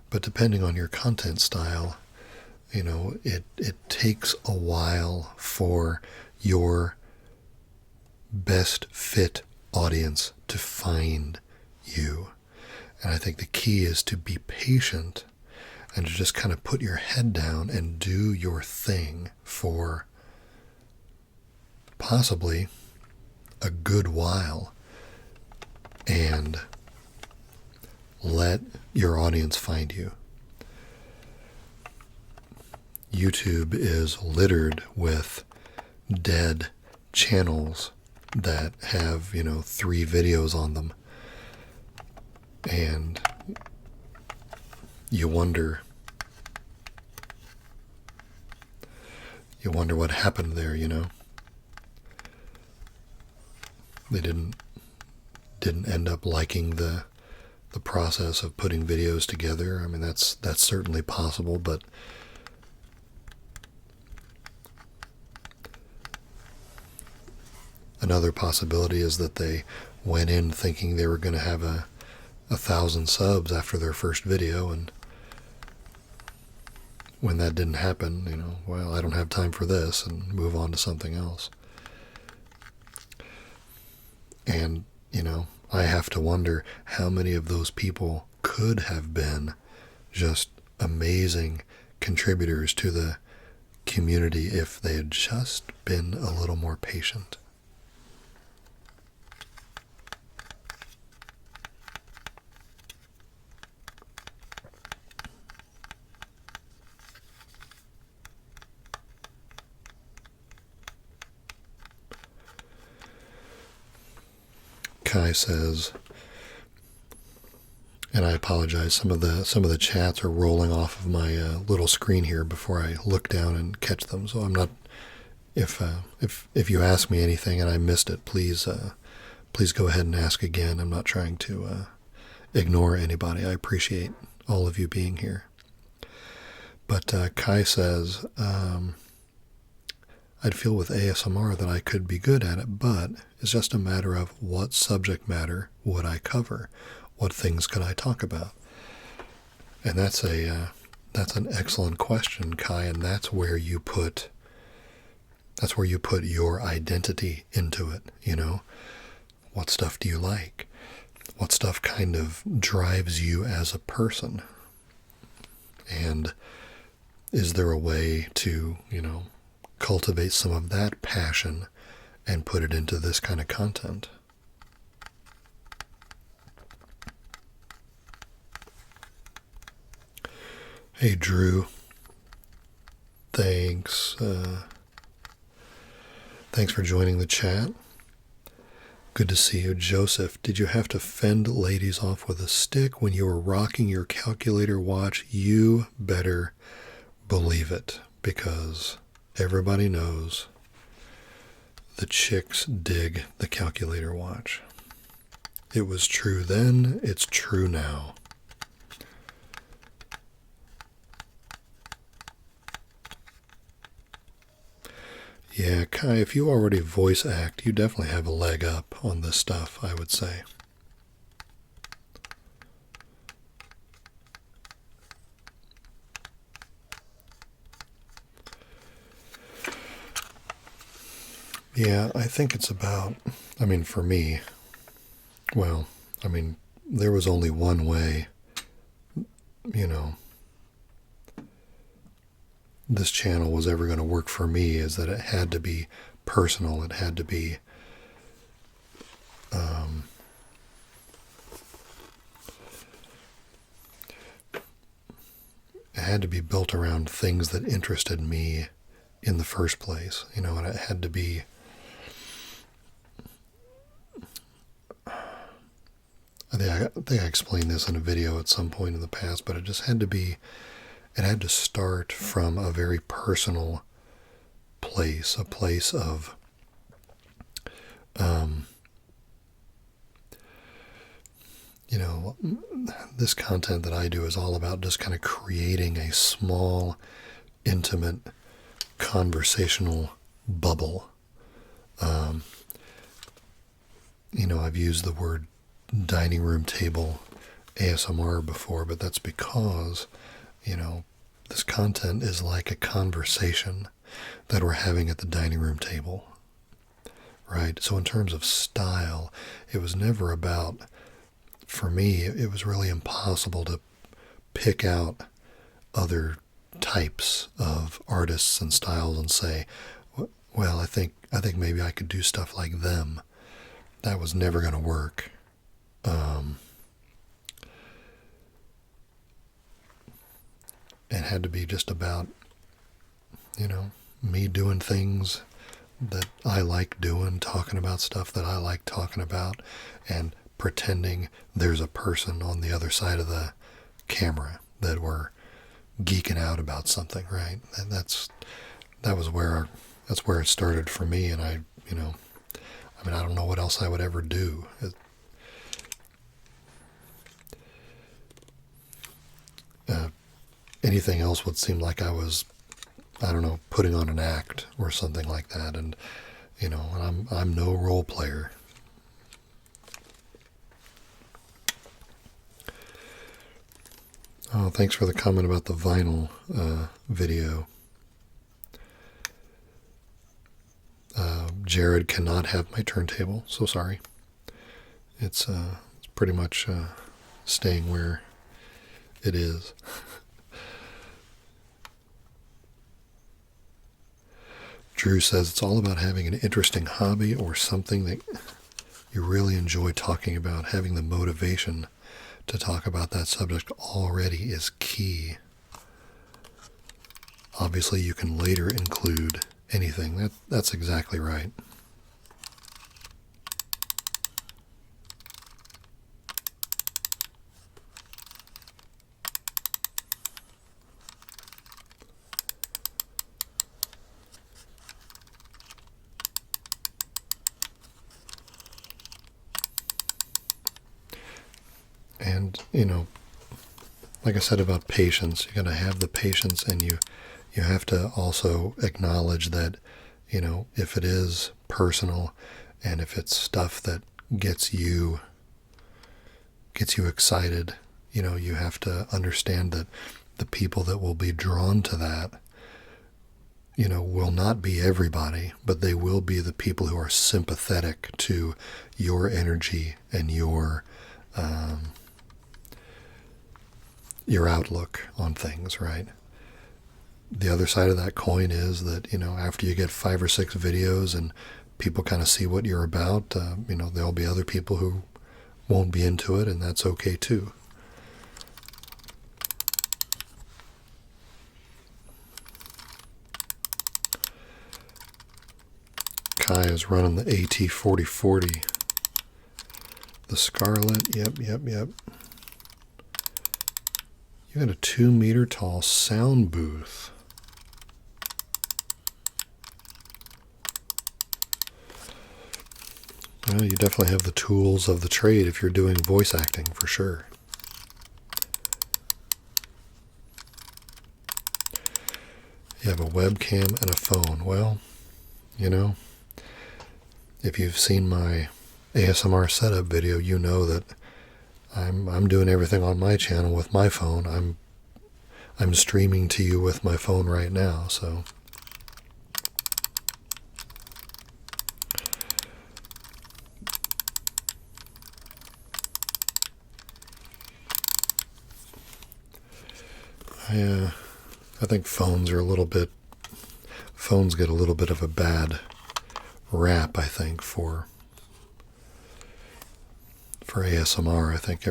But depending on your content style, it takes a while for your best fit audience to find you. And I think the key is to be patient and to just kind of put your head down and do your thing for possibly a good while, and let your audience find you. YouTube is littered with dead channels that have, 3 videos on them. And you wonder what happened there, They didn't end up liking the process of putting videos together. I mean, that's certainly possible, but another possibility is that they went in thinking they were going to have 1,000 subs after their first video, and when that didn't happen, well, I don't have time for this, and move on to something else. And, I have to wonder how many of those people could have been just amazing contributors to the community if they had just been a little more patient. Kai says, and I apologize, some of the chats are rolling off of my little screen here before I look down and catch them. So I'm not. If you ask me anything and I missed it, please go ahead and ask again. I'm not trying to ignore anybody. I appreciate all of you being here. But Kai says, I'd feel with ASMR that I could be good at it, but it's just a matter of what subject matter would I cover? What things could I talk about? And that's an excellent question, Kai, and that's where you put your identity into it, you know? What stuff do you like? What stuff kind of drives you as a person? And is there a way to, cultivate some of that passion and put it into this kind of content? Hey, Drew. Thanks. Thanks for joining the chat. Good to see you. Joseph, did you have to fend ladies off with a stick when you were rocking your calculator watch? You better believe it, because everybody knows the chicks dig the calculator watch. It was true then, it's true now. Yeah, Kai, if you already voice act, you definitely have a leg up on this stuff, I would say. Yeah, I think it's about, for me, there was only one way, this channel was ever going to work for me, is that it had to be personal. It had to be built around things that interested me in the first place, and it had to be I think I explained this in a video at some point in the past, but it had to start from a very personal place, a place of this content that I do is all about just kind of creating a small, intimate, conversational bubble. I've used the word dining room table ASMR before, but that's because, this content is like a conversation that we're having at the dining room table, right? So in terms of style, it was never about, for me, it was really impossible to pick out other types of artists and styles and say, well, I think maybe I could do stuff like them. That was never going to work. It had to be just about, me doing things that I like doing, talking about stuff that I like talking about, and pretending there's a person on the other side of the camera that we're geeking out about something, right? And that's where it started for me, and I don't know what else I would ever do. Anything else would seem like I was, putting on an act or something like that, and I'm no role player. Oh, thanks for the comment about the vinyl video. Jared cannot have my turntable, so sorry. It's pretty much staying where it is. Drew says it's all about having an interesting hobby or something that you really enjoy talking about. Having the motivation to talk about that subject already is key. Obviously, you can later include anything. That's exactly right. And, like I said about patience, you're going to have the patience, and you have to also acknowledge that, if it is personal and if it's stuff that gets you excited, you have to understand that the people that will be drawn to that, will not be everybody, but they will be the people who are sympathetic to your energy and your outlook on things, right? The other side of that coin is that, after you get 5 or 6 videos and people kind of see what you're about, there'll be other people who won't be into it, and that's okay too. Kai is running the AT4040. The Scarlett, yep. You got a 2-meter tall sound booth. Well, you definitely have the tools of the trade if you're doing voice acting, for sure. You have a webcam and a phone. Well, if you've seen my ASMR setup video, you know that I'm doing everything on my channel with my phone. I'm streaming to you with my phone right now, so I think phones get a little bit of a bad rap, I think, for ASMR. I think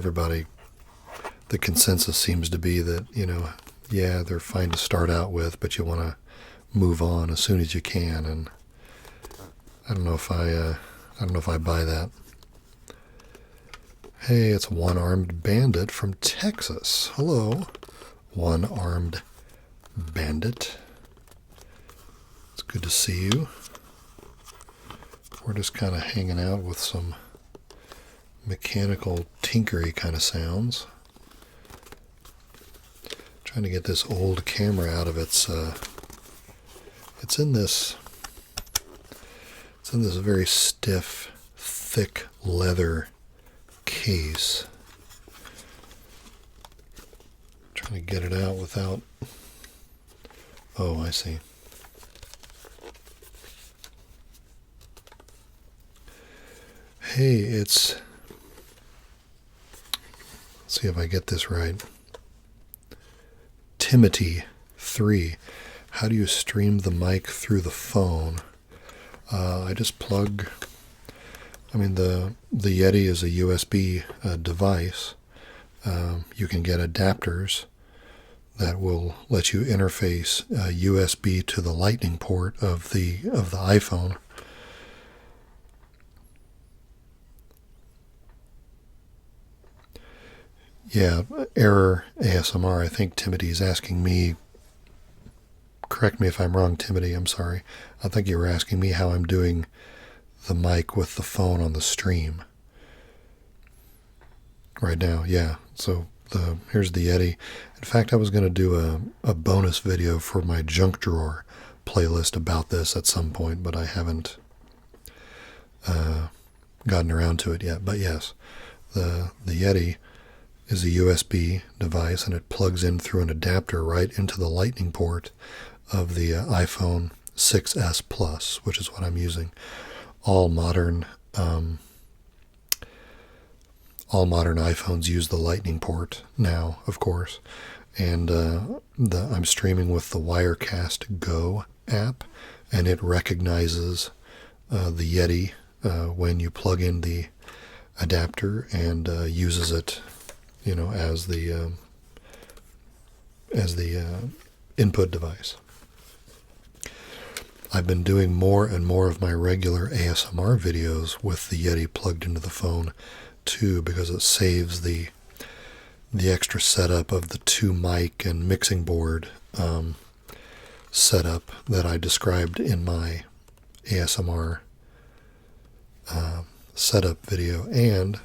the consensus seems to be that, they're fine to start out with, but you want to move on as soon as you can, and I don't know if I buy that. Hey, it's One-Armed Bandit from Texas. Hello, One-Armed Bandit. It's good to see you. We're just kind of hanging out with some mechanical tinkery kind of sounds. Trying to get this old camera out of its it's in this very stiff, thick leather case. Trying to get it out without... Oh, I see. Hey, let's see if I get this right. Timothy 3. How do you stream the mic through the phone? I just plug... the Yeti is a USB device. You can get adapters that will let you interface USB to the lightning port of the iPhone. Yeah, error ASMR. I think Timothy's asking me, correct me if I'm wrong, Timothy, I'm sorry. I think you were asking me how I'm doing the mic with the phone on the stream right now. Yeah, so here's the Yeti. In fact, I was going to do a bonus video for my junk drawer playlist about this at some point, but I haven't gotten around to it yet. But yes, the Yeti is a USB device, and it plugs in through an adapter right into the lightning port of the iPhone 6S Plus, which is what I'm using. All modern iPhones use the lightning port now, of course, and I'm streaming with the Wirecast Go app, and it recognizes the Yeti when you plug in the adapter, and uses it, as the input device. I've been doing more and more of my regular ASMR videos with the Yeti plugged into the phone too, because it saves the extra setup of the 2 mic and mixing board setup that I described in my ASMR setup video. And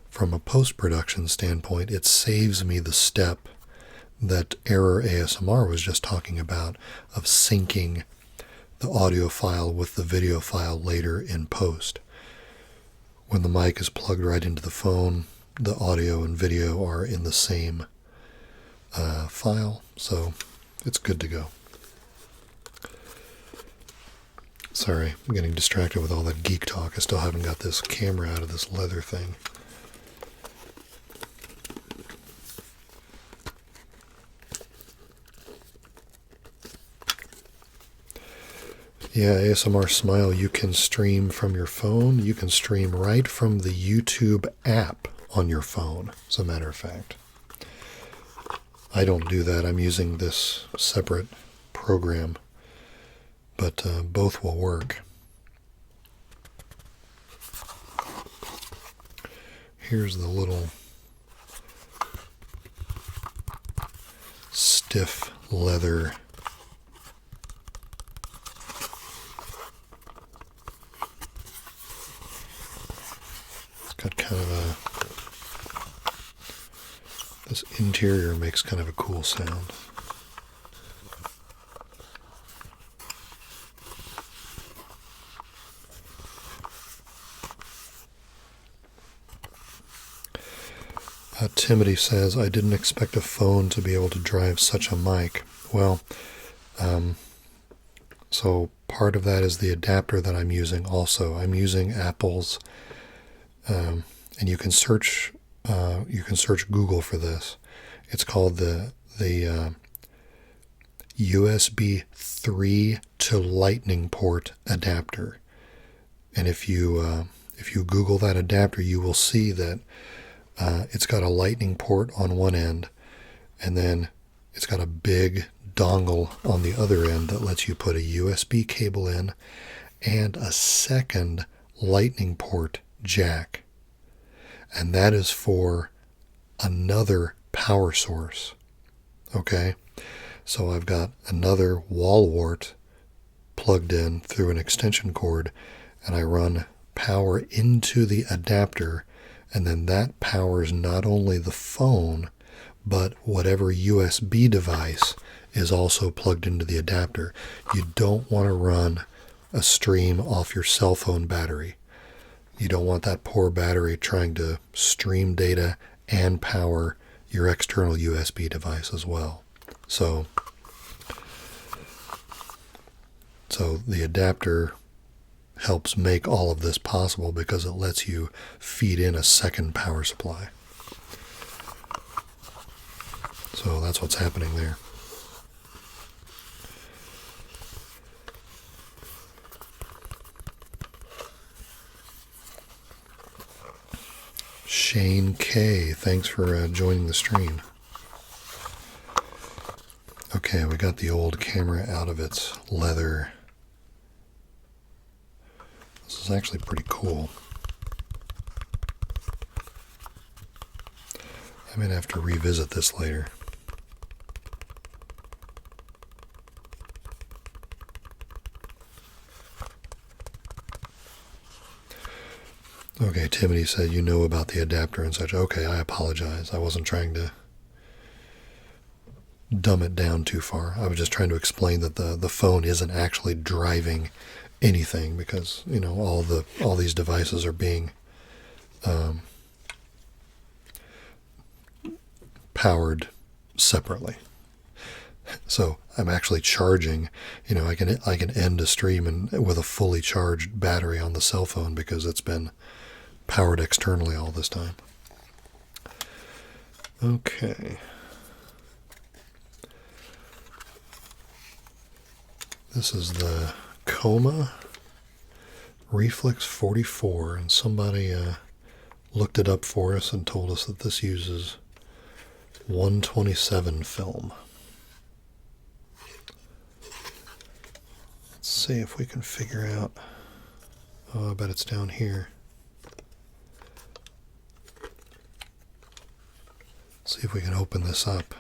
from a post-production standpoint, it saves me the step that Error ASMR was just talking about, of syncing the audio file with the video file later in post. When the mic is plugged right into the phone, the audio and video are in the same file, so it's good to go. Sorry, I'm getting distracted with all that geek talk. I still haven't got this camera out of this leather thing. Yeah, ASMR Smile, you can stream from your phone. You can stream right from the YouTube app on your phone, as a matter of fact. I don't do that. I'm using this separate program, but both will work. Here's the little stiff leather got kind of this interior makes kind of a cool sound. Timothy says, I didn't expect a phone to be able to drive such a mic. Well, so part of that is the adapter that I'm using also. I'm using Apple's, and you can search Google for this. It's called the USB 3 to Lightning port adapter. And if you Google that adapter, you will see that it's got a lightning port on one end, and then it's got a big dongle on the other end that lets you put a USB cable in and a second lightning port jack. And that is for another power source. Okay? So I've got another wall wart plugged in through an extension cord, and I run power into the adapter, and then that powers not only the phone, but whatever USB device is also plugged into the adapter. You don't want to run a stream off your cell phone battery. You don't want that poor battery trying to stream data and power your external USB device as well. So the adapter helps make all of this possible because it lets you feed in a second power supply. So that's what's happening there. Shane K, thanks for joining the stream. Okay, we got the old camera out of its leather. This is actually pretty cool. I might have to revisit this later. Okay, Timothy said you know about the adapter and such. Okay, I apologize. I wasn't trying to dumb it down too far. I was just trying to explain that the phone isn't actually driving anything, because all these devices are being powered separately. So I'm actually charging. I can end a stream with a fully charged battery on the cell phone because it's been powered externally all this time. Okay. This is the Coma Reflex 44, and somebody looked it up for us and told us that this uses 127 film. Let's see if we can figure out. Oh, I bet it's down here. See if we can open this up.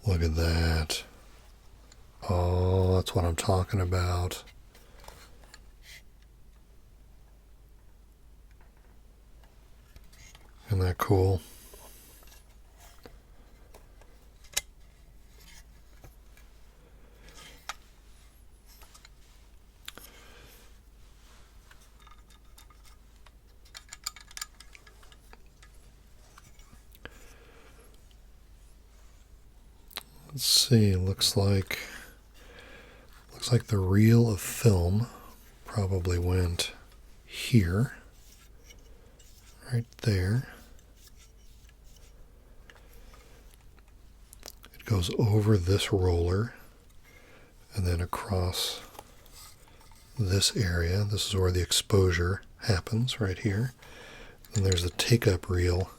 Look at that. Oh, that's what I'm talking about. Isn't that cool? Let's see, looks like the reel of film probably went here, right there. It goes over this roller and then across this area. This is where the exposure happens, right here. And there's the take-up reel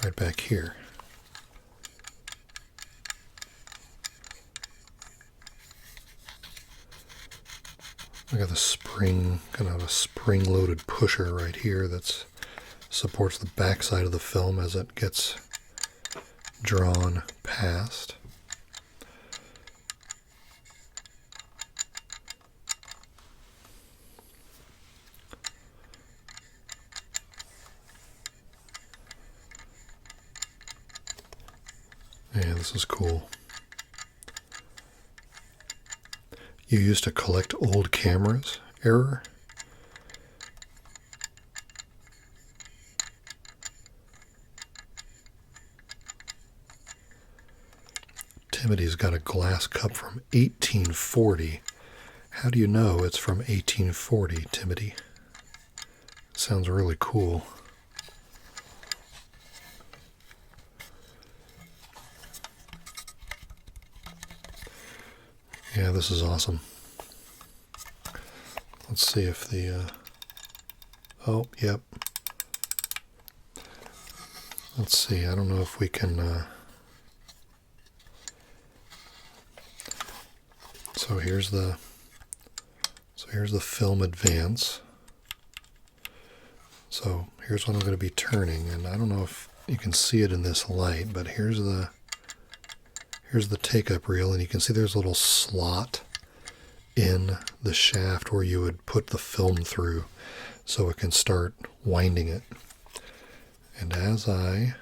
right back here. I got the spring, kind of a spring-loaded pusher right here that supports the back side of the film as it gets drawn past. Yeah, this is cool. You used to collect old cameras? Error? Timody's got a glass cup from 1840. How do you know it's from 1840, Timothy? Sounds really cool. Yeah, this is awesome. Let's see if the, oh, yep. Let's see, I don't know if we can, so here's the film advance. So here's what I'm going to be turning, and I don't know if you can see it in this light, but here's the take-up reel, and you can see there's a little slot in the shaft where you would put the film through so it can start winding it. And as I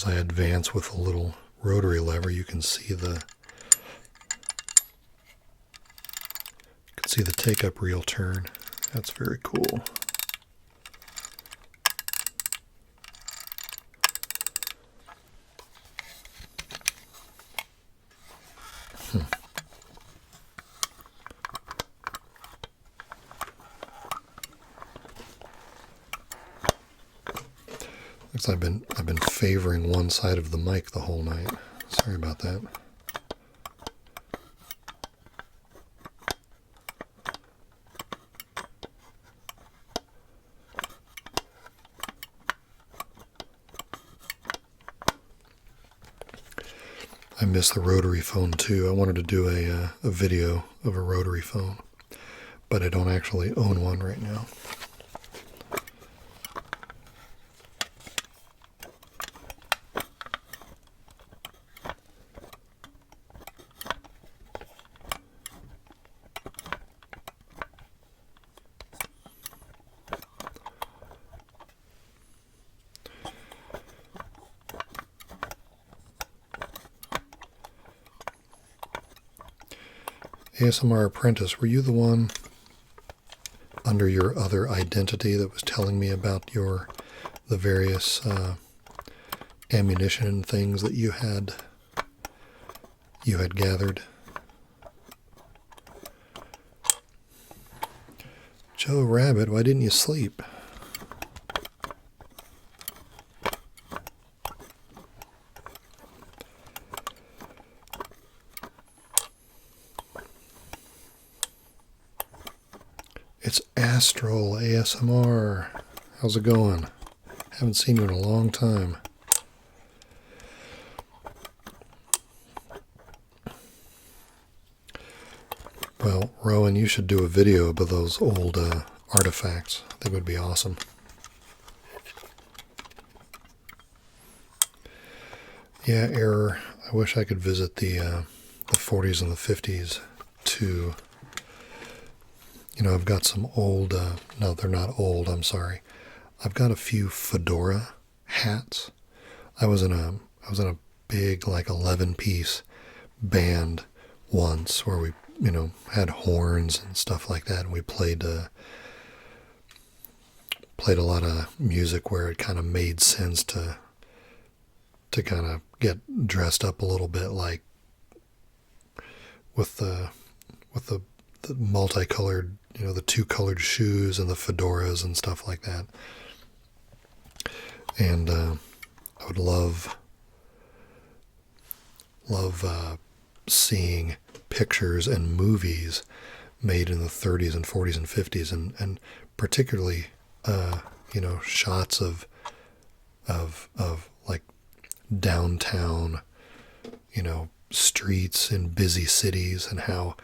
advance with a little rotary lever, you can see the take-up reel turn. That's very cool. I've been favoring one side of the mic the whole night. Sorry about that. I miss the rotary phone too. I wanted to do a video of a rotary phone, but I don't actually own one right now. ASMR Apprentice, were you the one under your other identity that was telling me about the various ammunition and things that you had gathered? Joe Rabbit, why didn't you sleep? It's Astral ASMR. How's it going? Haven't seen you in a long time. Well, Rowan, you should do a video about those old artifacts. I think it would be awesome. Yeah, error. I wish I could visit the 40s and the 50s to, I've got some old, no, they're not old, I'm sorry. I've got a few fedora hats. I was in a big, like, 11-piece band once where we, had horns and stuff like that, and we played a lot of music where it kind of made sense to kind of get dressed up a little bit, like with the multicolored, the two colored shoes and the fedoras and stuff like that. And I would love seeing pictures and movies made in the 30s and 40s and 50s, and particularly shots of like downtown, streets in busy cities, and how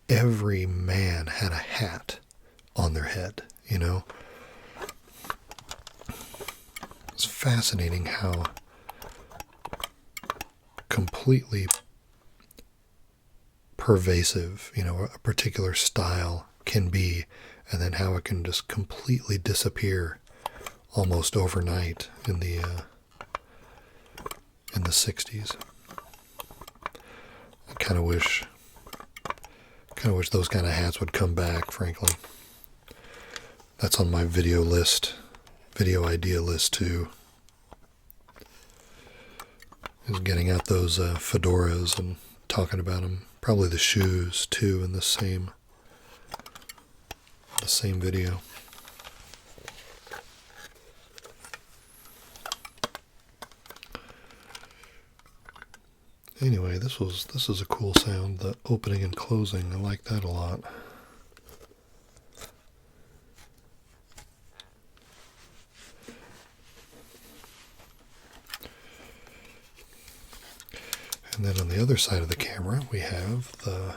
every man had a hat on their head. It's fascinating how completely pervasive, a particular style can be, and then how it can just completely disappear almost overnight in the 60s. I kind of wish those kind of hats would come back, frankly. That's on my video idea list too. Is getting out those fedoras and talking about them. Probably the shoes too in the same video. Anyway, this is a cool sound, the opening and closing. I like that a lot. And then on the other side of the camera, we have the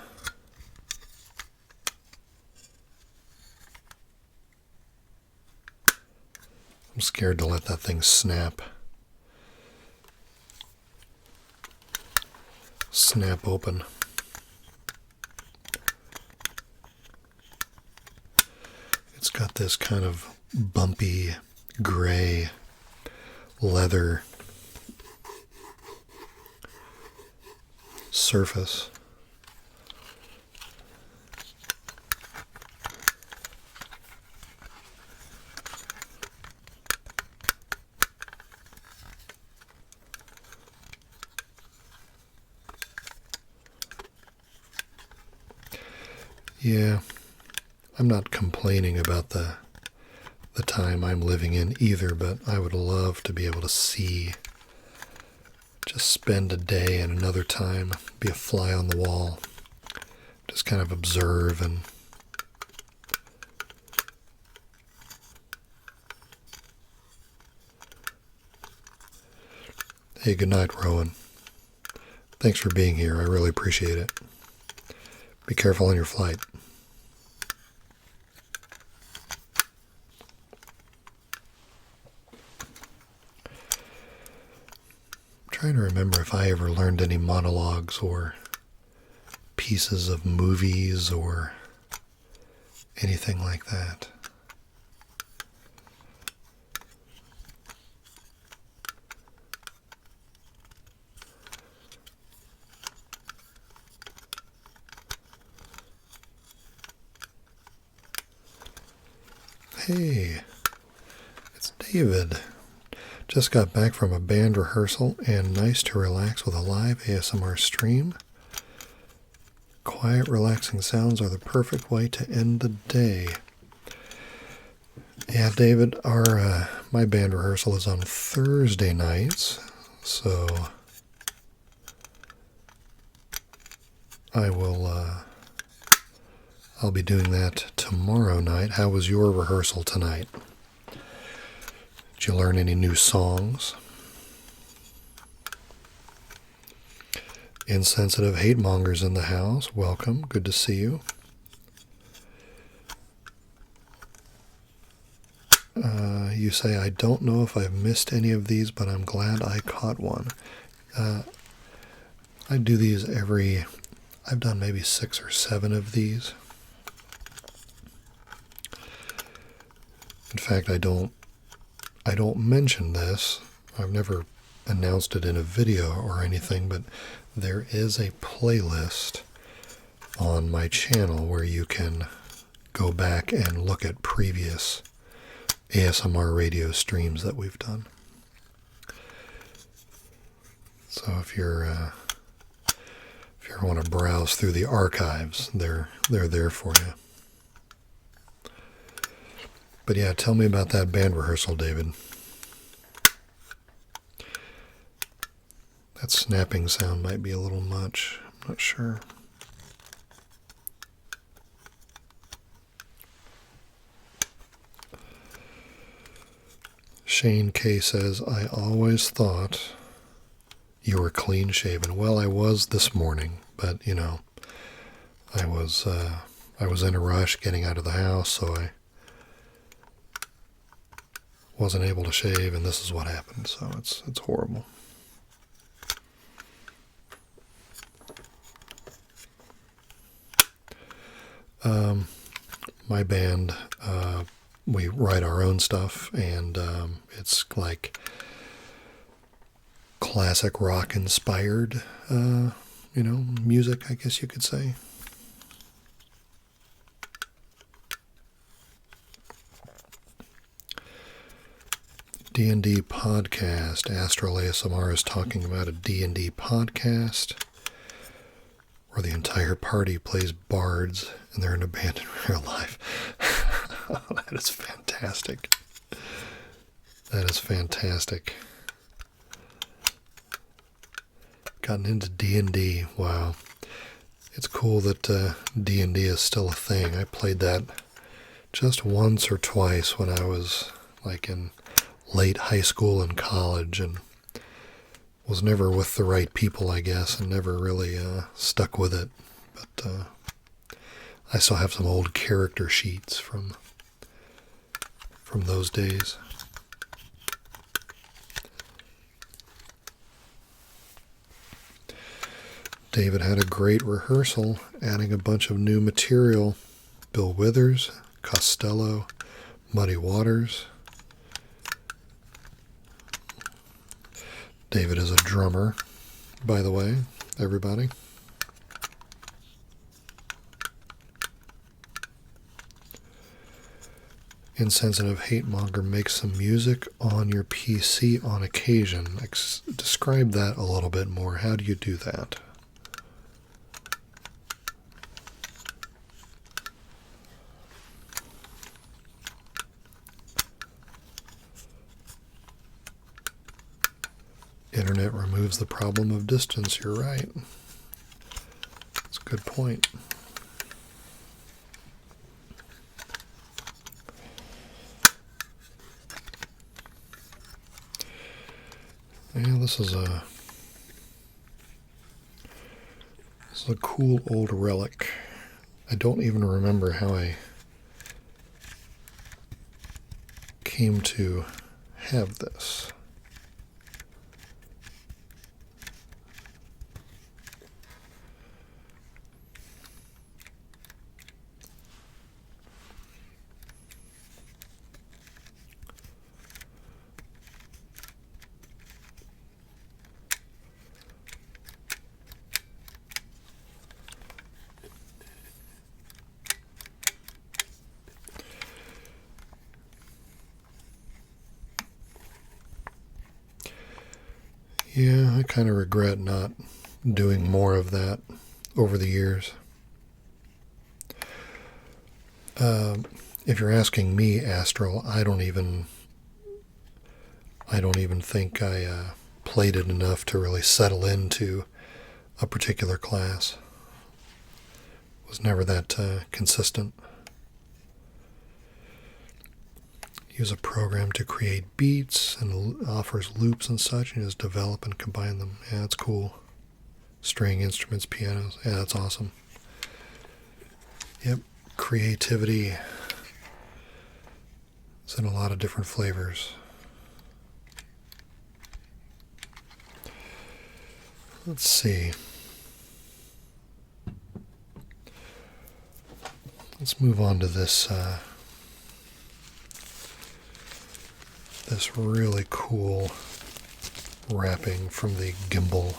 I'm scared to let that thing snap open. It's got this kind of bumpy gray leather surface. Yeah, I'm not complaining about the time I'm living in either, but I would love to be able to see, just spend a day and another time, be a fly on the wall, just kind of observe and hey, good night, Rowan. Thanks for being here. I really appreciate it. Be careful on your flight. I'm trying to remember if I ever learned any monologues or pieces of movies or anything like that. Hey, it's David. Just got back from a band rehearsal and nice to relax with a live ASMR stream. Quiet, relaxing sounds are the perfect way to end the day. Yeah, David, my band rehearsal is on Thursday nights, so I'll be doing that tomorrow night. How was your rehearsal tonight? Did you learn any new songs? Insensitive hate mongers in the house. Welcome. Good to see you. You say, I don't know if I've missed any of these, but I'm glad I caught one. I do these every I've done maybe 6 or 7 of these. In fact, I don't mention this. I've never announced it in a video or anything, but there is a playlist on my channel where you can go back and look at previous ASMR radio streams that we've done. So if you want to browse through the archives, they're there for you. But yeah, tell me about that band rehearsal, David. That snapping sound might be a little much. I'm not sure. Shane K says, I always thought you were clean shaven. Well, I was this morning, but I was in a rush getting out of the house, so I wasn't able to shave, and this is what happened. So it's horrible. My band, we write our own stuff, and it's like classic rock inspired, music, I guess you could say. D&D podcast. Astral ASMR is talking about a D&D podcast where the entire party plays bards and they're in a band in real life. That is fantastic. That is fantastic. Gotten into D&D. Wow. It's cool that D&D is still a thing. I played that just once or twice when I was like in late high school and college, and was never with the right people, I guess, and never really stuck with it. But I still have some old character sheets from those days. David had a great rehearsal, adding a bunch of new material. Bill Withers, Costello, Muddy Waters. David is a drummer, by the way, everybody. Insensitive hate monger makes some music on your PC on occasion. Describe that a little bit more. How do you do that? Internet removes the problem of distance. You're right. That's a good point. Yeah, this is a cool old relic. I don't even remember how I came to have this. Yeah, I kind of regret not doing more of that over the years. If you're asking me, Astral, I don't even think I played it enough to really settle into a particular class. Was never that consistent. Use a program to create beats and offers loops and such, and just develop and combine them. Yeah, that's cool. String instruments, pianos. Yeah, that's awesome. Yep, creativity is in a lot of different flavors. Let's see. Let's move on to this this really cool wrapping from the gimbal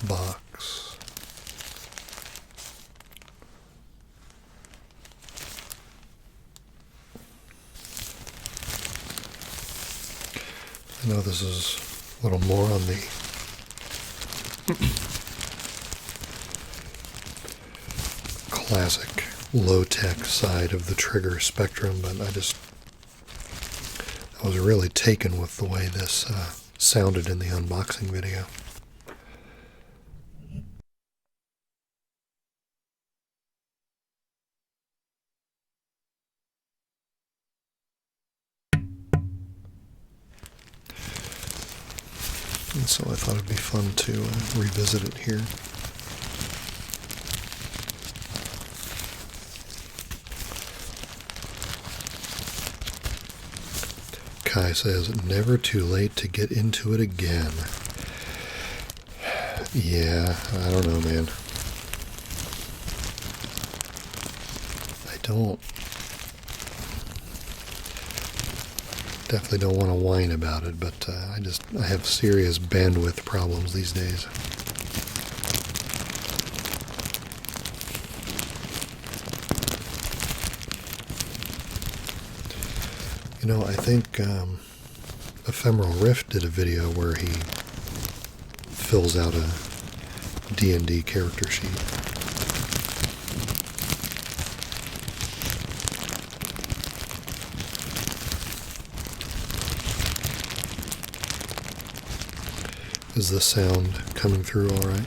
box. I know this is a little more on the classic low-tech side of the trigger spectrum, but I was really taken with the way this sounded in the unboxing video. And so I thought it'd be fun to revisit it here. Kai says, never too late to get into it again. Yeah, I don't know, man. Definitely don't want to whine about it, but I have serious bandwidth problems these days. You know, I think Ephemeral Rift did a video where he fills out a D&D character sheet. Is the sound coming through all right?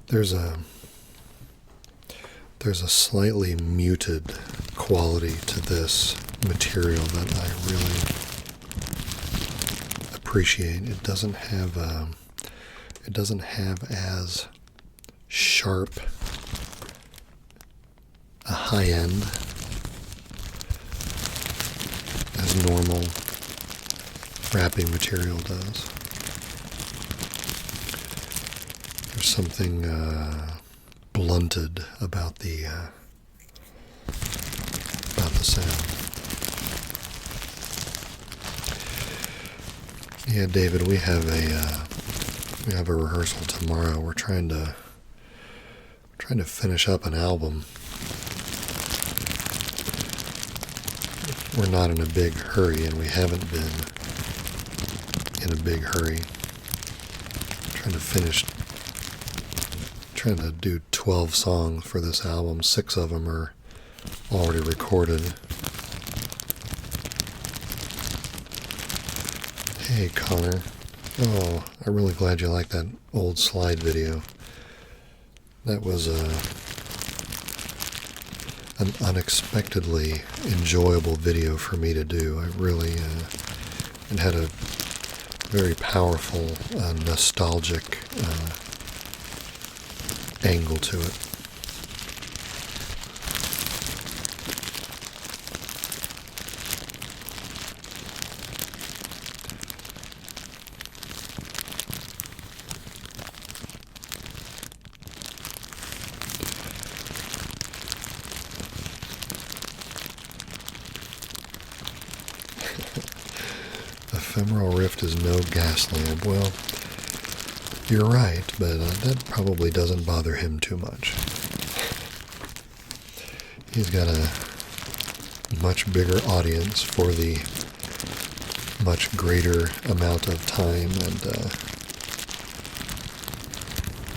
There's a slightly muted quality to this material that I really appreciate. It doesn't have as sharp a high end as normal wrapping material does. There's something blunted about the sound. Yeah, David, we have a rehearsal tomorrow. We're trying to finish up an album. We're not in a big hurry, and we haven't been in a big hurry. Trying to do 12 songs for this album. 6 of them are already recorded. Hey, Connor. Oh, I'm really glad you liked that old slide video. That was an unexpectedly enjoyable video for me to do. I really, it had a very powerful, nostalgic angle to it. Ephemeral Rift is no gas lamp. Well, you're right, but that probably doesn't bother him too much. He's got a much bigger audience for the much greater amount of time and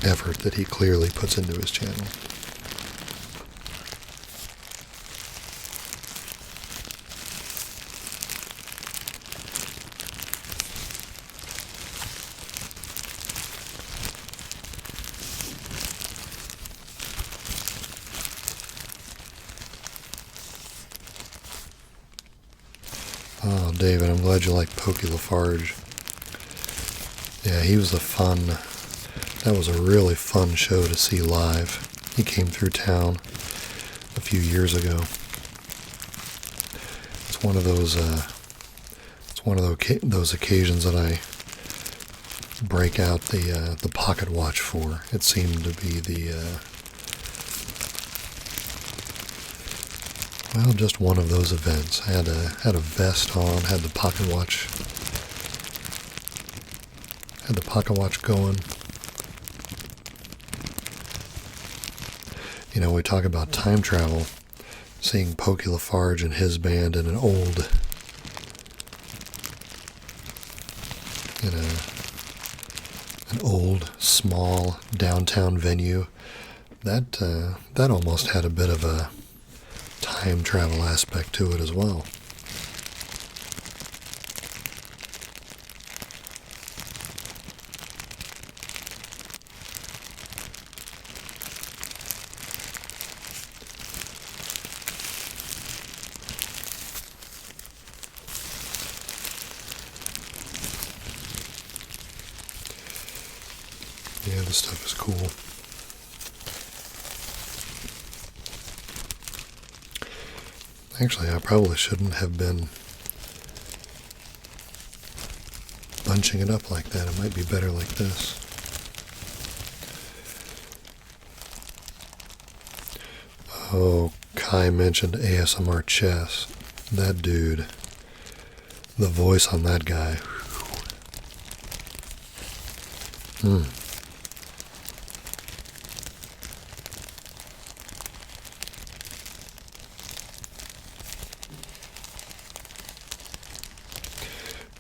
effort that he clearly puts into his channel. Oh, David, I'm glad you like Pokey Lafarge. Yeah, he was that was a really fun show to see live. He came through town a few years ago. It's one of those occasions that I break out the pocket watch for. It seemed to be well, just one of those events. I had a vest on, had the pocket watch going. You know, we talk about time travel, seeing Pokey Lafarge and his band in an old, small downtown venue. That almost had a bit of a time travel aspect to it as well. Yeah, this stuff is cool. Actually, I probably shouldn't have been bunching it up like that. It might be better like this. Oh, Kai mentioned ASMR chess. That dude, the voice on that guy.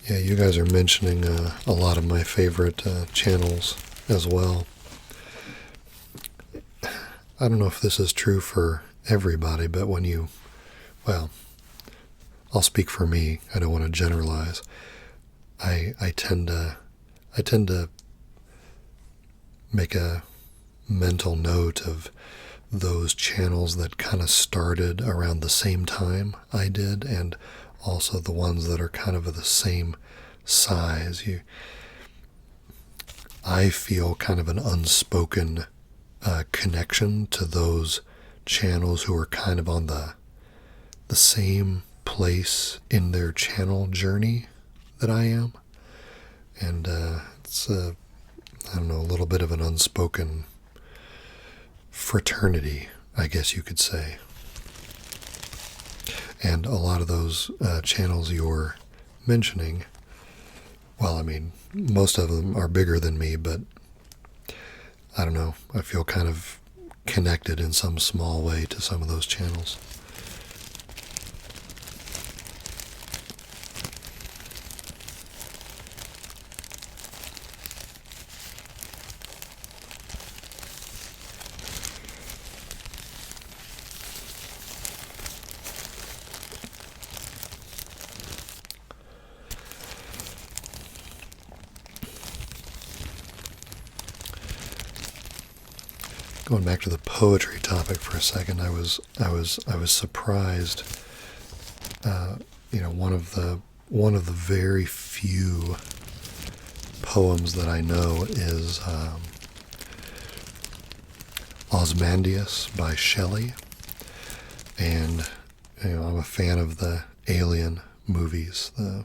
Yeah, you guys are mentioning a lot of my favorite channels as well. I don't know if this is true for everybody, but well, I'll speak for me. I don't want to generalize. I tend to make a mental note of those channels that kind of started around the same time I did, and also the ones that are kind of the same size. I feel kind of an unspoken connection to those channels who are kind of on the same place in their channel journey that I am. And it's I don't know, a little bit of an unspoken fraternity, I guess you could say. And a lot of those channels you're mentioning, well, I mean, most of them are bigger than me, but I don't know, I feel kind of connected in some small way to some of those channels. Going back to the poetry topic for a second, I was surprised. One of the very few poems that I know is Ozymandias by Shelley, and I'm a fan of the Alien movies, the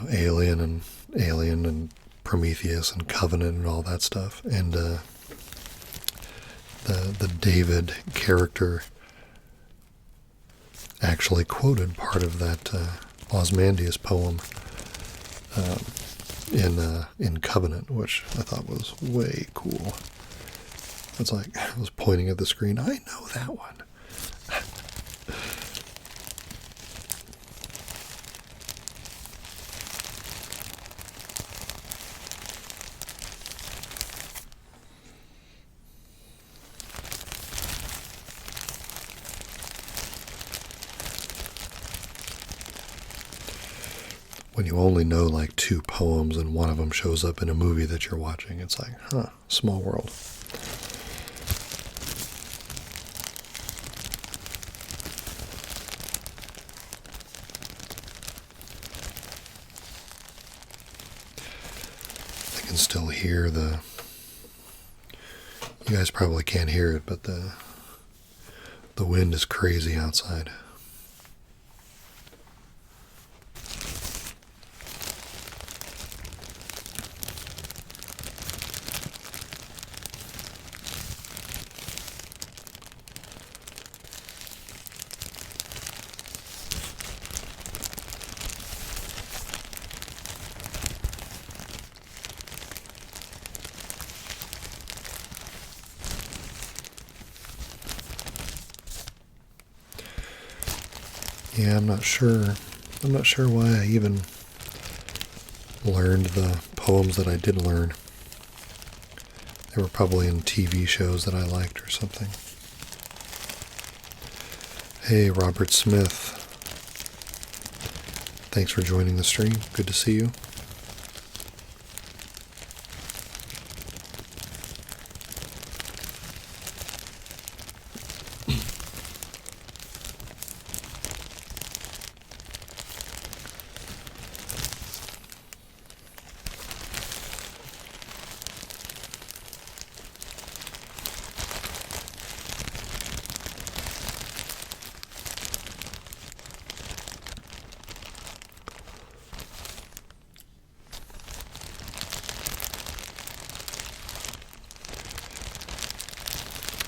Alien and Prometheus and Covenant and all that stuff. And the David character actually quoted part of that Ozymandias poem in Covenant, which I thought was way cool. It's like I was pointing at the screen. I know that one. When you only know like two poems and one of them shows up in a movie that you're watching, it's like, small world. I can still hear you guys probably can't hear it, but the wind is crazy outside. Yeah, I'm not sure. I'm not sure why I even learned the poems that I did learn. They were probably in TV shows that I liked or something. Hey, Robert Smith. Thanks for joining the stream. Good to see you.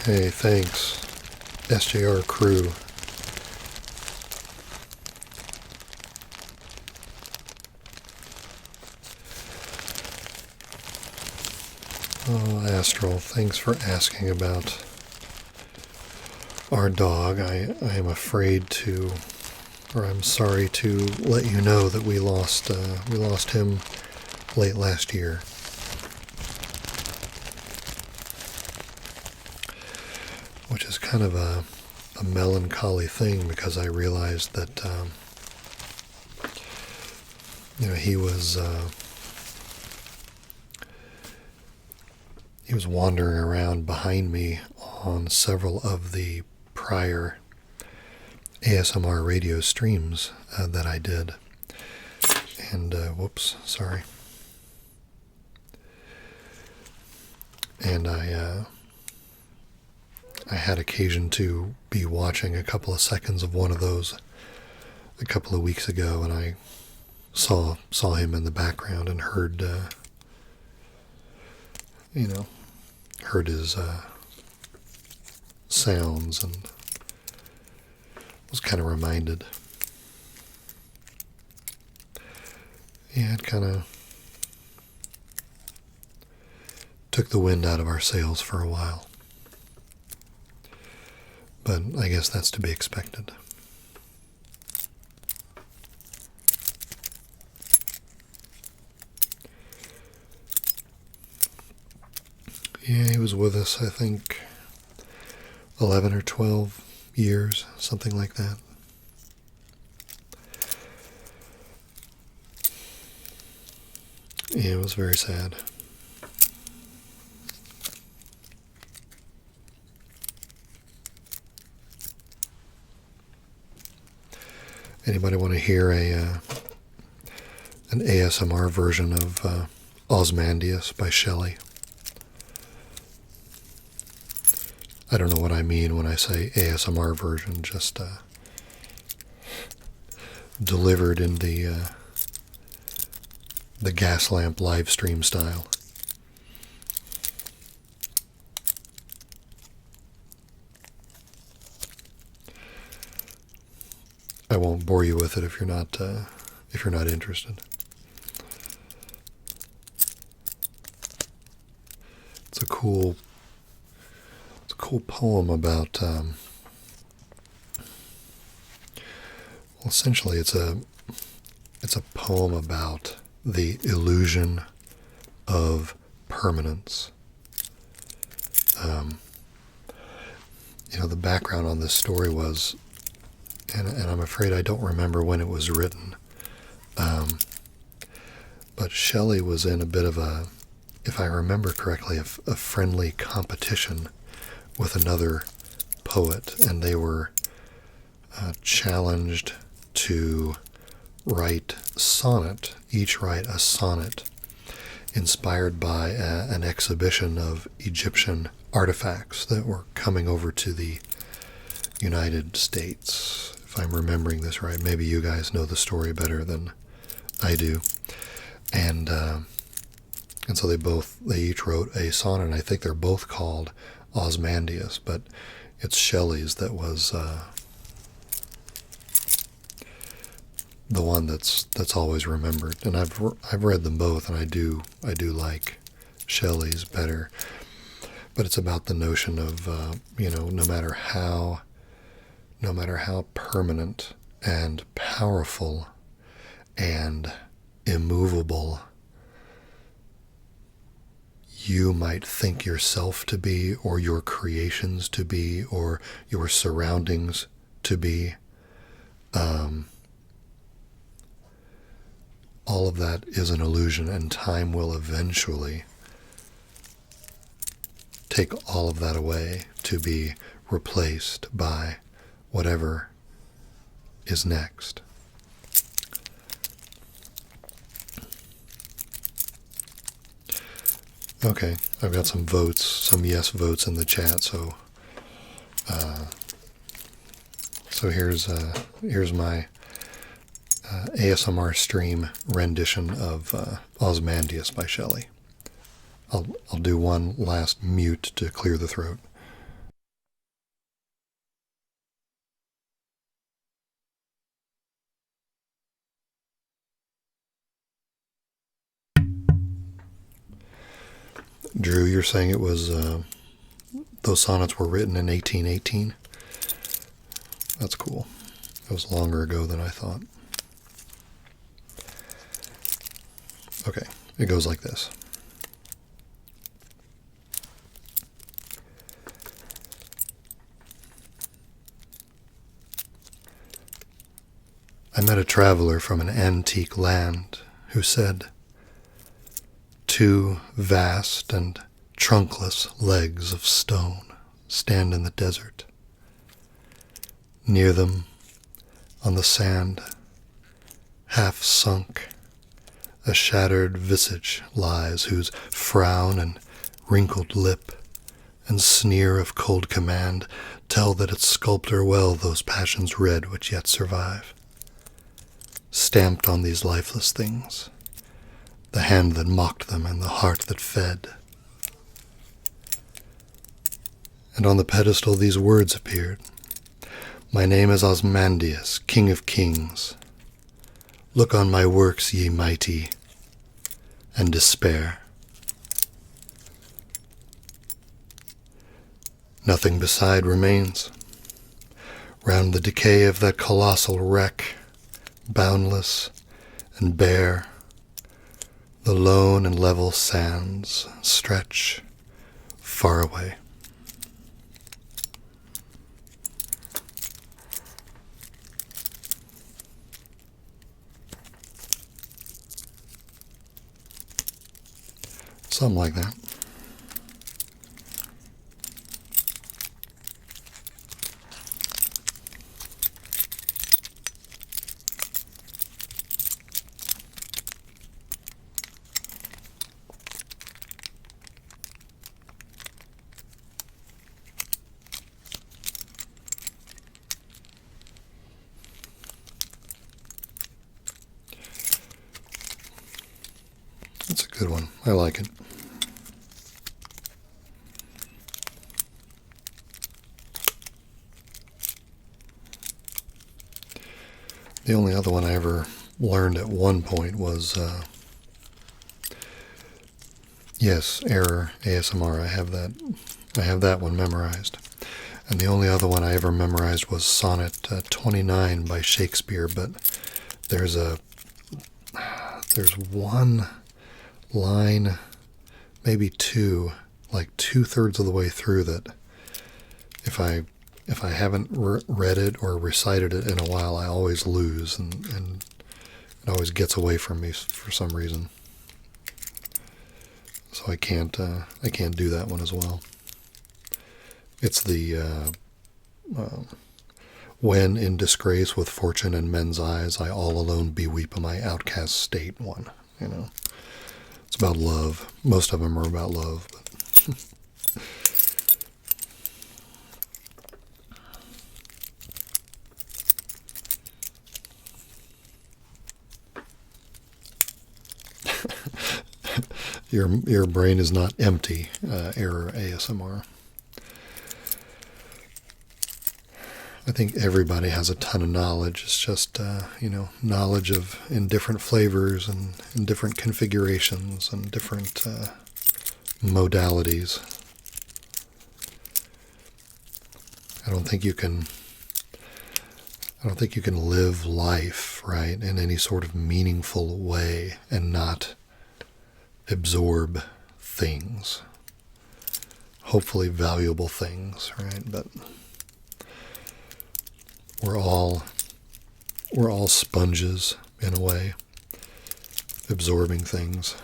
Hey, thanks. SJR crew. Oh, Astral, thanks for asking about our dog. I am afraid to, or I'm sorry to let you know that we lost him late last year. Which is kind of a melancholy thing, because I realized that he was wandering around behind me on several of the prior ASMR radio streams that I did. And whoops, sorry. And I had occasion to be watching a couple of seconds of one of those a couple of weeks ago, and I saw him in the background and heard his sounds, and was kind of reminded. Yeah, it kind of took the wind out of our sails for a while. But I guess that's to be expected. Yeah, he was with us, I think, 11 or 12 years, something like that. Yeah, it was very sad. Anybody want to hear an ASMR version of Ozymandias by Shelley? I don't know what I mean when I say ASMR version, just delivered in the gas lamp live stream style. I won't bore you with it if you're not interested. It's a cool poem about. Well, essentially, it's a poem about the illusion of permanence. The background on this story was. And I'm afraid I don't remember when it was written. But Shelley was in a bit of if I remember correctly, a friendly competition with another poet, and they were challenged to each write a sonnet inspired by an exhibition of Egyptian artifacts that were coming over to the United States. If I'm remembering this right, maybe you guys know the story better than I do. And so they each wrote a sonnet, and I think they're both called Ozymandias, but it's Shelley's that was the one that's always remembered. And I've read them both, and I do like Shelley's better. But it's about the notion of no matter how permanent and powerful and immovable you might think yourself to be, or your creations to be, or your surroundings to be. All of that is an illusion, and time will eventually take all of that away to be replaced by whatever is next. Okay, I've got some votes, some yes votes in the chat, so here's my ASMR stream rendition of Ozymandias by Shelley. I'll do one last mute to clear the throat. Drew, you're saying it was those sonnets were written in 1818? That's cool. It was longer ago than I thought. Okay, it goes like this. I met a traveler from an antique land who said, "Two vast and trunkless legs of stone stand in the desert. Near them, on the sand, half sunk, a shattered visage lies, whose frown and wrinkled lip and sneer of cold command tell that its sculptor well those passions read which yet survive. Stamped on these lifeless things, the hand that mocked them and the heart that fed. And on the pedestal these words appeared, 'My name is Ozymandias, King of Kings. Look on my works, ye mighty, and despair.' Nothing beside remains. Round the decay of that colossal wreck, boundless and bare, the lone and level sands stretch far away." Something like that. That's a good one. I like it. The only other one I ever learned at one point was, yes, Error ASMR. I have that one memorized. And the only other one I ever memorized was Sonnet 29 by Shakespeare. But there's one line, maybe two, like 2/3 of the way through that if I haven't read it or recited it in a while, I always lose, and it always gets away from me for some reason. So I can't do that one as well. It's the when in disgrace with fortune and men's eyes, I all alone beweep in my outcast state one. You know, it's about love. Most of them are about love, but your brain is not empty, Error ASMR. I think everybody has a ton of knowledge. It's just, knowledge in different flavors and in different configurations and different modalities. I don't think you can I don't think you can live life, right, in any sort of meaningful way and not absorb things. Hopefully valuable things, right? But we're all sponges in a way, absorbing things.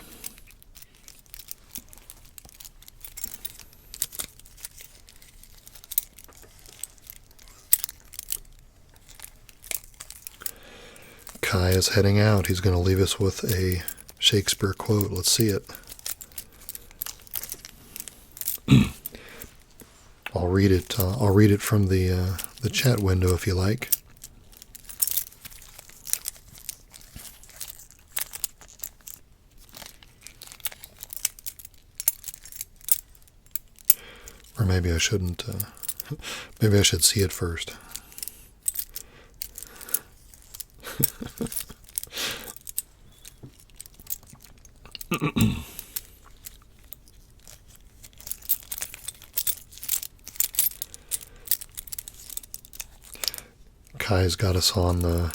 Kai is heading out. He's going to leave us with a Shakespeare quote. Let's see it. I'll read it. I'll read it from the chat window if you like. Or maybe I shouldn't. Maybe I should see it first. Kai's got us on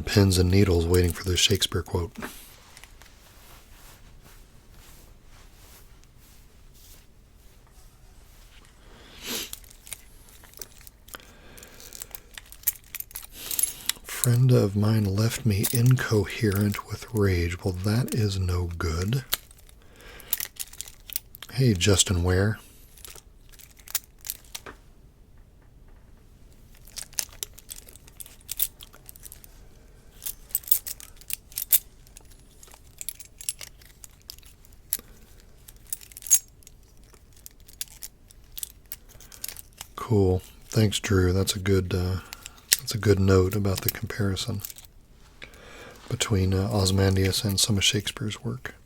pins and needles waiting for the Shakespeare quote. Friend of mine left me incoherent with rage. Well, that is no good. Hey, Justin Ware. Cool. Thanks, Drew. That's a good note about the comparison between Ozymandias and some of Shakespeare's work.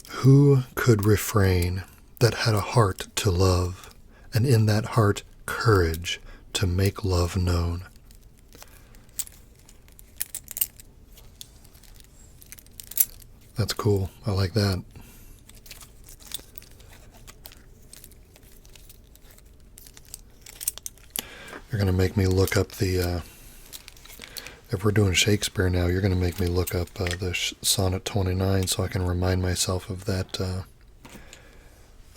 Who could refrain that had a heart to love, and in that heart courage to make love known? That's cool. I like that. You're going to make me look up the, if we're doing Shakespeare now, you're going to make me look up the Sonnet 29 so I can remind myself of that,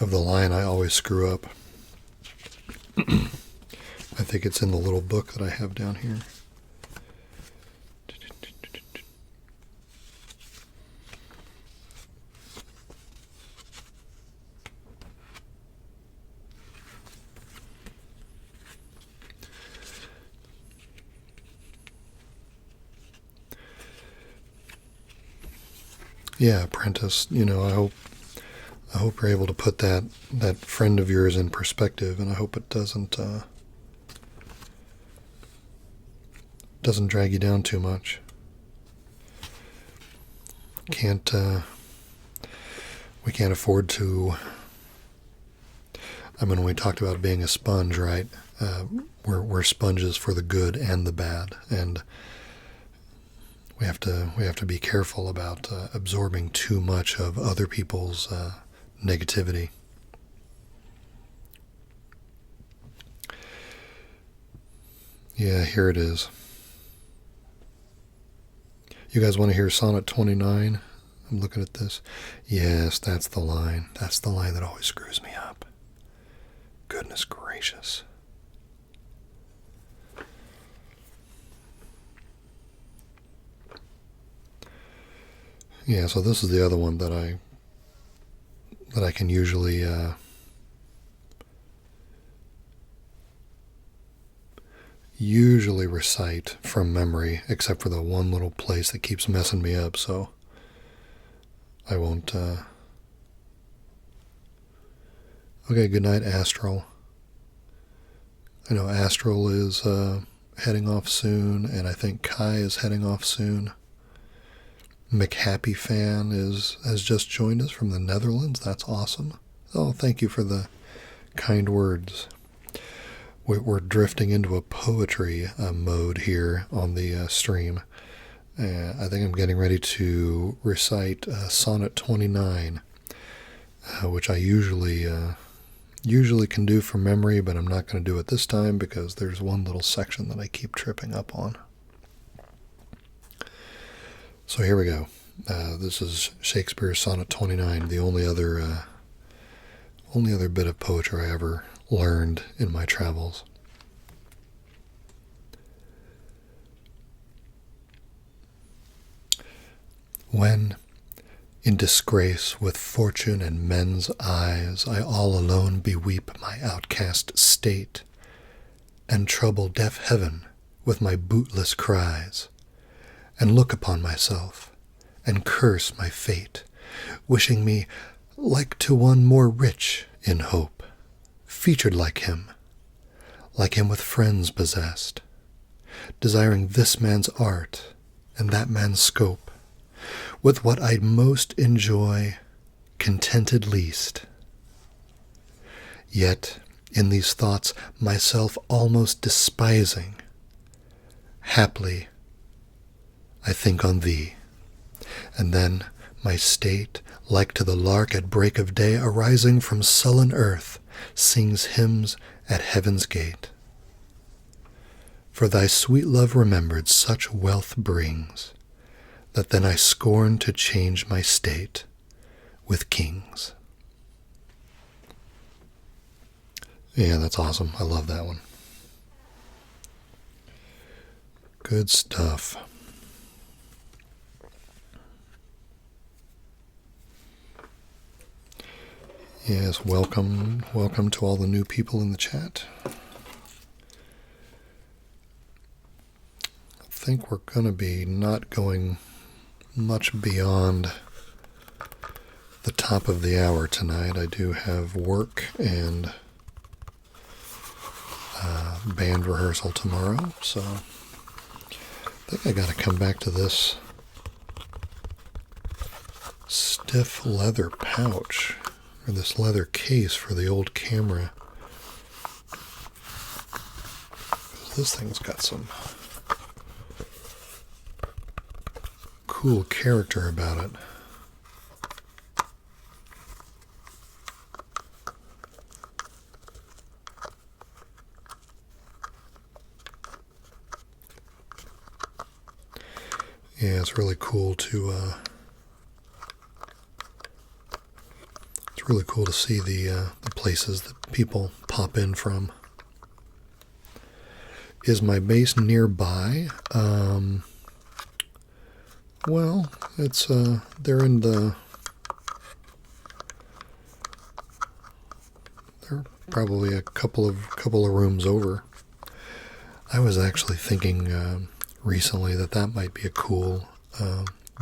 of the line I always screw up. I think it's in the little book that I have down here. Yeah, Apprentice, I hope you're able to put that friend of yours in perspective, and I hope it doesn't drag you down too much. We can't afford to. I mean, we talked about being a sponge, right? We're sponges for the good and the bad, and we have to be careful about absorbing too much of other people's negativity. Yeah, here it is. You guys want to hear Sonnet 29? I'm looking at this. Yes, that's the line. That's the line that always screws me up. Goodness gracious. Yeah, so this is the other one that I can usually recite from memory, except for the one little place that keeps messing me up, so I won't. Okay, good night, Astral. I know Astral is heading off soon, and I think Kai is heading off soon. McHappy Fan has just joined us from the Netherlands. That's awesome. Oh, thank you for the kind words. we're drifting into a poetry mode here on the stream. I think I'm getting ready to recite Sonnet 29, which I usually can do from memory, but I'm not going to do it this time because there's one little section that I keep tripping up on. So here we go. This is Shakespeare's Sonnet 29, the only other bit of poetry I ever learned in my travels. When, in disgrace with fortune and men's eyes, I all alone beweep my outcast state, and trouble deaf heaven with my bootless cries, and look upon myself, and curse my fate, wishing me like to one more rich in hope, featured like him with friends possessed, desiring this man's art and that man's scope, with what I'd most enjoy, contented least. Yet in these thoughts myself almost despising, haply I think on thee, and then my state, like to the lark at break of day arising from sullen earth, sings hymns at heaven's gate. For thy sweet love remembered such wealth brings, that then I scorn to change my state with kings. Yeah, that's awesome. I love that one. Good stuff. Yes, welcome to all the new people in the chat. I think we're going to be not going much beyond the top of the hour tonight. I do have work and band rehearsal tomorrow, so I think I got to come back to this stiff leather pouch, or this leather case for the old camera. This thing's got some cool character about it. Yeah, it's really cool to see the places that people pop in from. Is my base nearby? Well, it's they're probably a couple of rooms over. I was actually thinking recently that might be a cool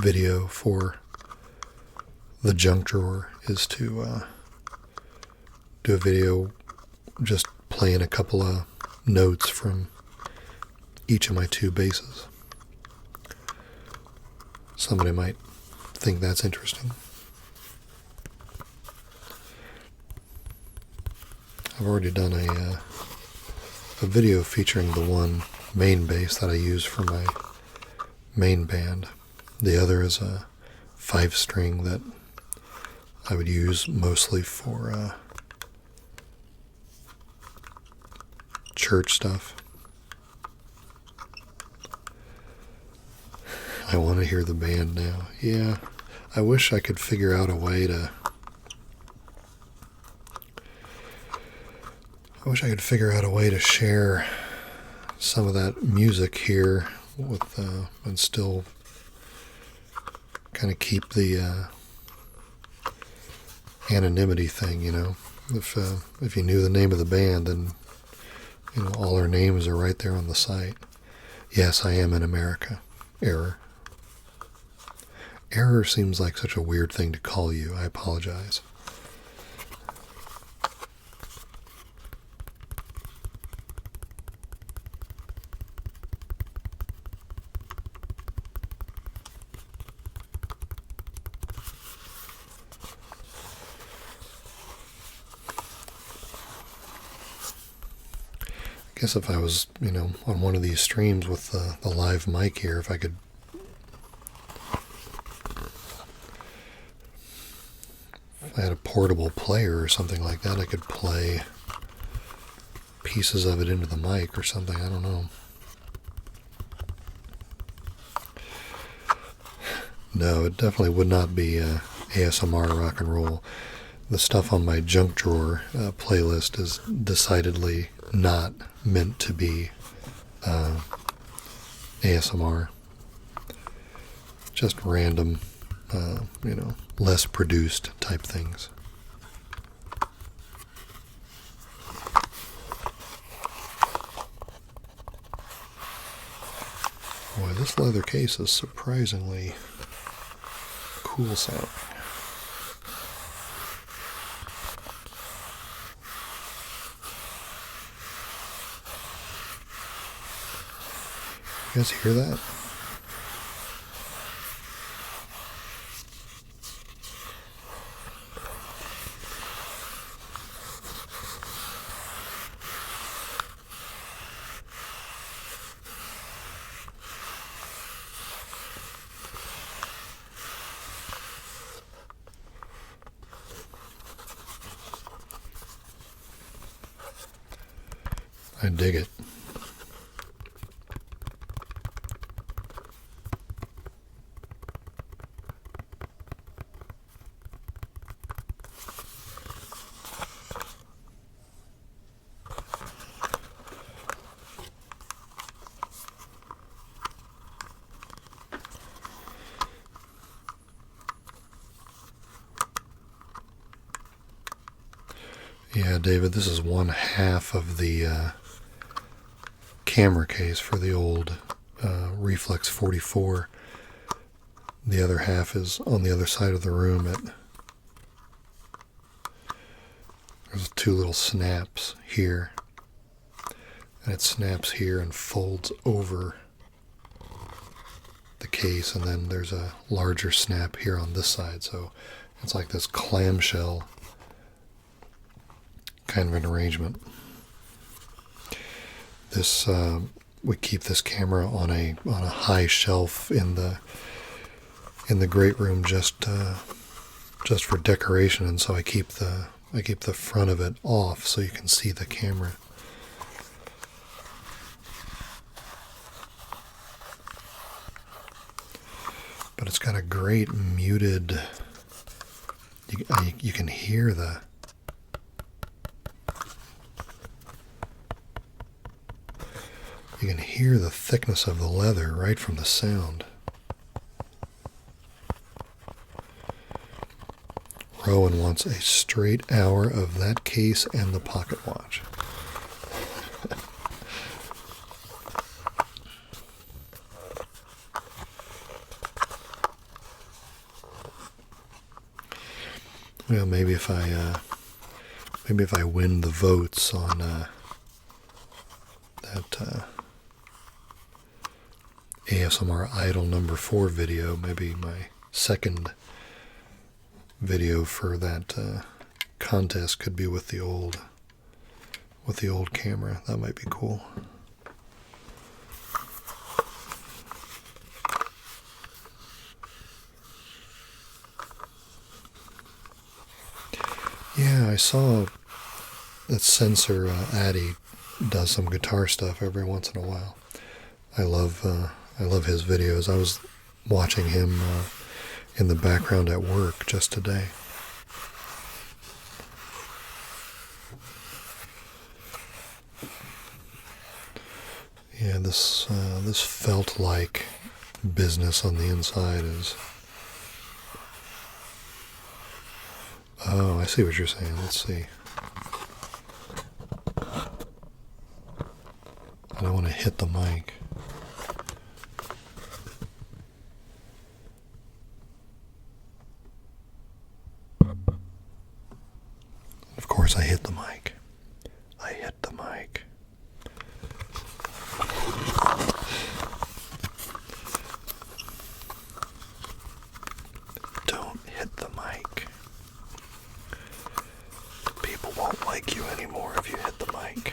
video for the junk drawer, is to do a video just playing a couple of notes from each of my two bases. Somebody might think that's interesting. I've already done a video featuring the one main bass that I use for my main band. The other is a 5-string that I would use mostly for church stuff. I want to hear the band now. Yeah, I wish I could figure out a way to share some of that music here with and still kind of keep the anonymity thing, you know. If you knew the name of the band, then all our names are right there on the site. Yes, I am in America. Error. Error seems like such a weird thing to call you. I apologize. guess if I was, on one of these streams with the live mic here, if I had a portable player or something like that, I could play pieces of it into the mic or something. I don't know. No, it definitely would not be ASMR rock and roll. The stuff on my junk drawer playlist is decidedly not meant to be ASMR. Just random, less produced type things. Boy, this leather case is surprisingly cool sound. You guys hear that? I dig it. Yeah, David, this is one half of the camera case for the old Reflex 44. The other half is on the other side of the room. There's two little snaps here, and it snaps here and folds over the case, and then there's a larger snap here on this side, so it's like this clamshell kind of an arrangement. This we keep this camera on a high shelf in the great room just for decoration, and so I keep the front of it off so you can see the camera. But it's got a great muted. You can hear the. You can hear the thickness of the leather right from the sound. Rowan wants a straight hour of that case and the pocket watch. Well, maybe if I win the votes on that ASMR Idol number 4 video, maybe my second video for that contest could be with the old camera. That might be cool. Yeah, I saw that Sensor Addy does some guitar stuff every once in a while. I love his videos. I was watching him in the background at work just today. Yeah, this felt like business on the inside is. Oh, I see what you're saying. Let's see. I don't want to hit the mic. Of course, I hit the mic. I hit the mic. Don't hit the mic. People won't like you anymore if you hit the mic.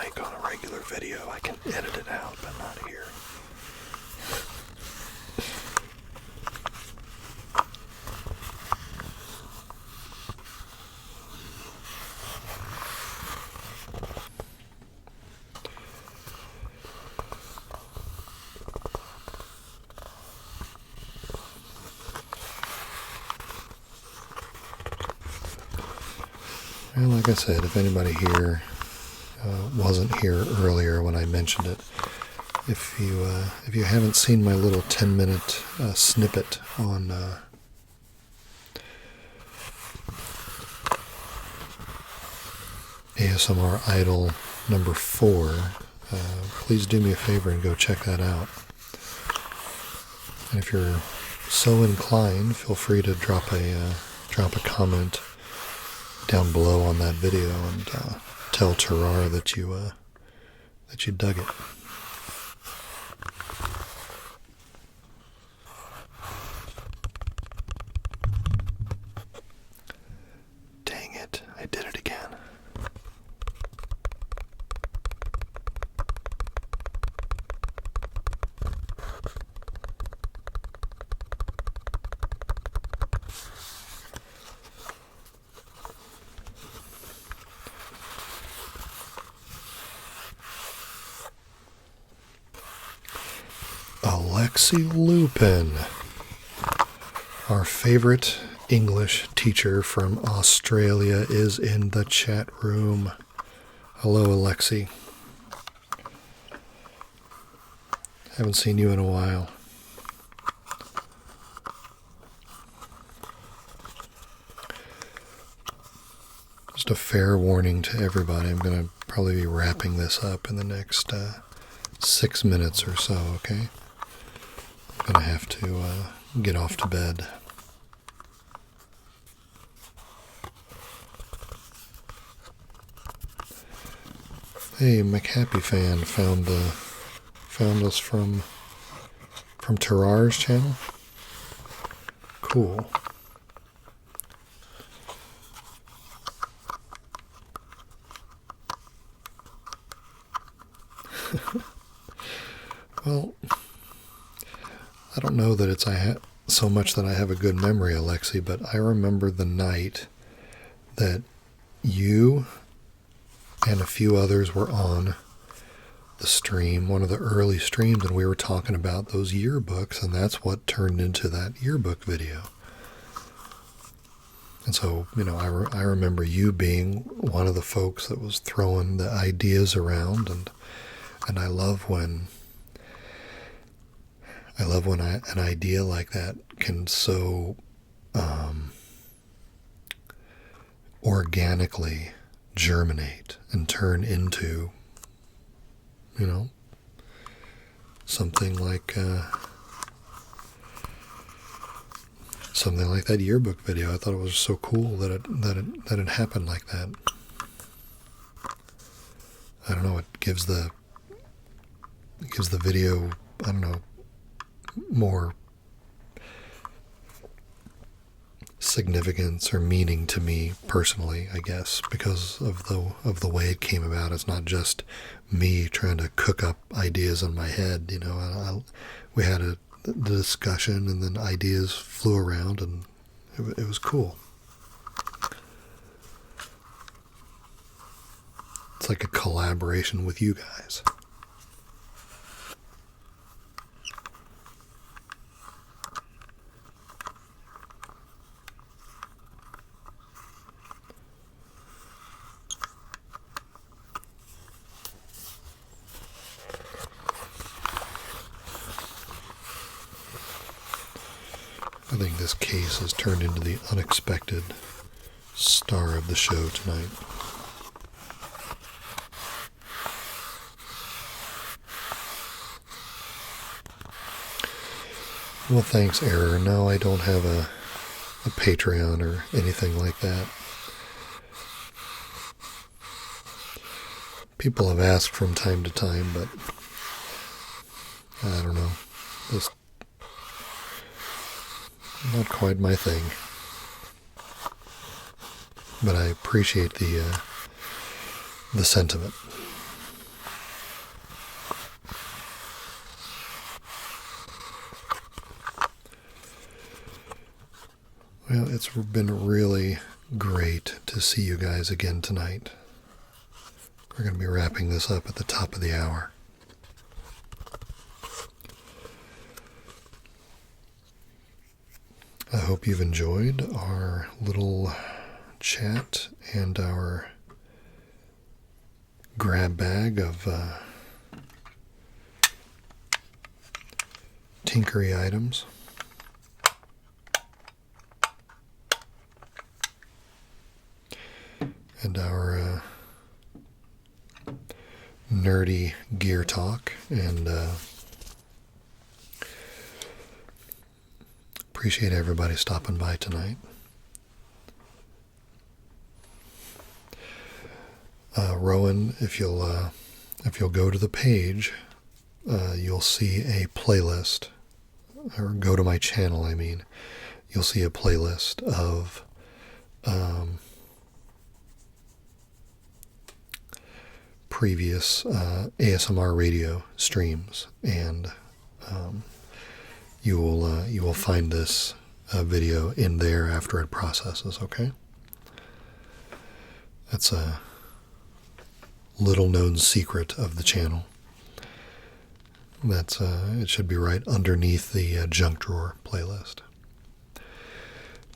mic on a regular video. I can edit it out, but not here. Well, like I said, if anybody here wasn't here earlier when I mentioned it, if you haven't seen my little 10-minute snippet on ASMR Idol number 4, please do me a favor and go check that out. And if you're so inclined, feel free to drop a comment down below on that video and tell Terrar that you dug it. Dang it, I did it again. Lexi Lupin, our favorite English teacher from Australia, is in the chat room. Hello, Alexi. Haven't seen you in a while. Just a fair warning to everybody. I'm going to probably be wrapping this up in the next 6 minutes or so, okay? I'm going to have to get off to bed. Hey, McHappy fan found us from Terrar's channel. Cool. Well, I don't know that it's so much that I have a good memory, Alexi, but I remember the night that you and a few others were on the stream, one of the early streams, and we were talking about those yearbooks, and that's what turned into that yearbook video. And so, I remember you being one of the folks that was throwing the ideas around, and I love when an idea like that can so organically germinate and turn into, something like that yearbook video. I thought it was so cool that it happened like that. I don't know. It gives the video, I don't know, more significance or meaning to me personally, I guess, because of the way it came about. It's not just me trying to cook up ideas in my head. We had a discussion, and then ideas flew around, and it was cool. It's like a collaboration with you guys. I think this case has turned into the unexpected star of the show tonight. Well, thanks, Error. No, I don't have a Patreon or anything like that. People have asked from time to time, but I don't know. It's not quite my thing. But I appreciate the sentiment. Well, it's been really great to see you guys again tonight. We're going to be wrapping this up at the top of the hour. I hope you've enjoyed our little chat and our grab bag of tinkery items. And our nerdy gear talk, and appreciate everybody stopping by tonight. Rowan, if you'll go to the page, you'll see a playlist, or go to my channel, I mean, you'll see a playlist of previous ASMR radio streams, and you will find this video in there after it processes. Okay, that's a little known secret of the channel. That's it should be right underneath the junk drawer playlist.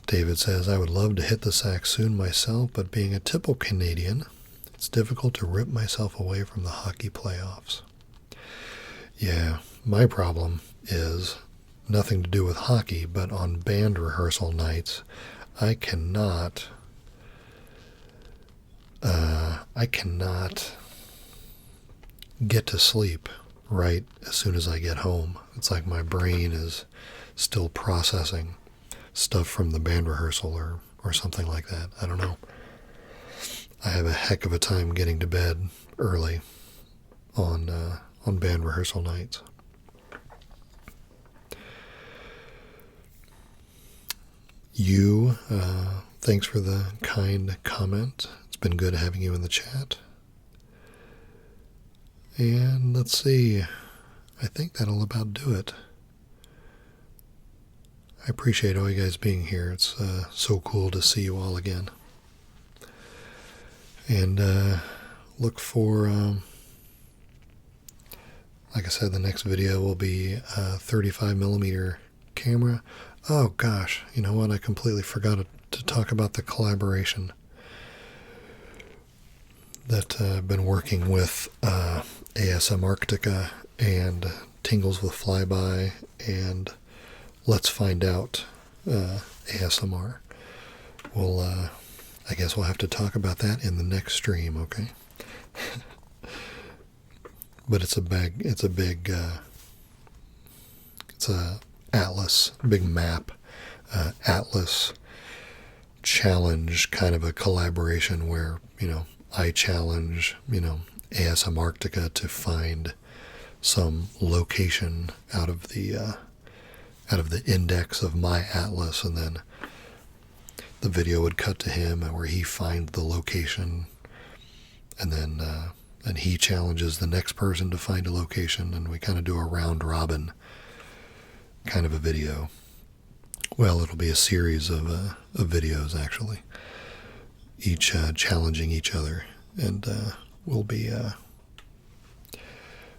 David says, I would love to hit the sack soon myself, but being a typical Canadian, it's difficult to rip myself away from the hockey playoffs. Yeah, my problem is nothing to do with hockey, but on band rehearsal nights, I cannot get to sleep right as soon as I get home. It's like my brain is still processing stuff from the band rehearsal or something like that. I don't know. I have a heck of a time getting to bed early on band rehearsal nights. Thanks for the kind comment. It's been good having you in the chat. And let's see, I think that'll about do it. I appreciate all you guys being here. It's so cool to see you all again. And look for, like I said, the next video will be a 35mm camera. Oh gosh, you know what? I completely forgot to talk about the collaboration that I've been working with ASM Arctica and Tingles with Flyby and Let's Find Out ASMR. I guess we'll have to talk about that in the next stream, okay? But it's a atlas, big map, atlas challenge, kind of a collaboration where, I challenge, ASM Arctica to find some location out of the index of my atlas, and then the video would cut to him where he finds the location, and then and he challenges the next person to find a location, and we kind of do a round robin kind of a video. Well, it'll be a series of videos, actually, each challenging each other, and we'll be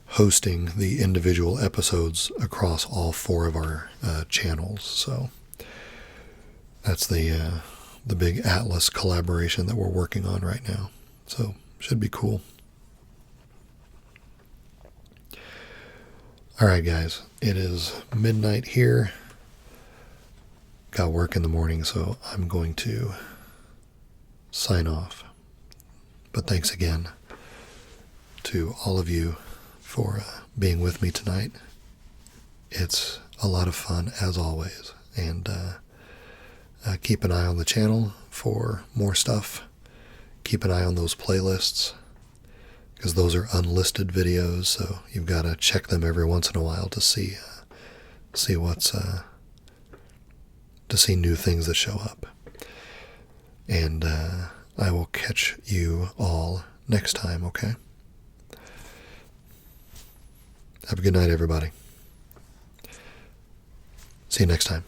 hosting the individual episodes across all 4 of our channels. So that's the big Atlas collaboration that we're working on right now. So should be cool. All right, guys, it is midnight here. Got work in the morning, so I'm going to sign off. But thanks again to all of you for being with me tonight. It's a lot of fun, as always. And keep an eye on the channel for more stuff. Keep an eye on those playlists, because those are unlisted videos, so you've got to check them every once in a while to see what's to see new things that show up. And I will catch you all next time, okay? Have a good night, everybody. See you next time.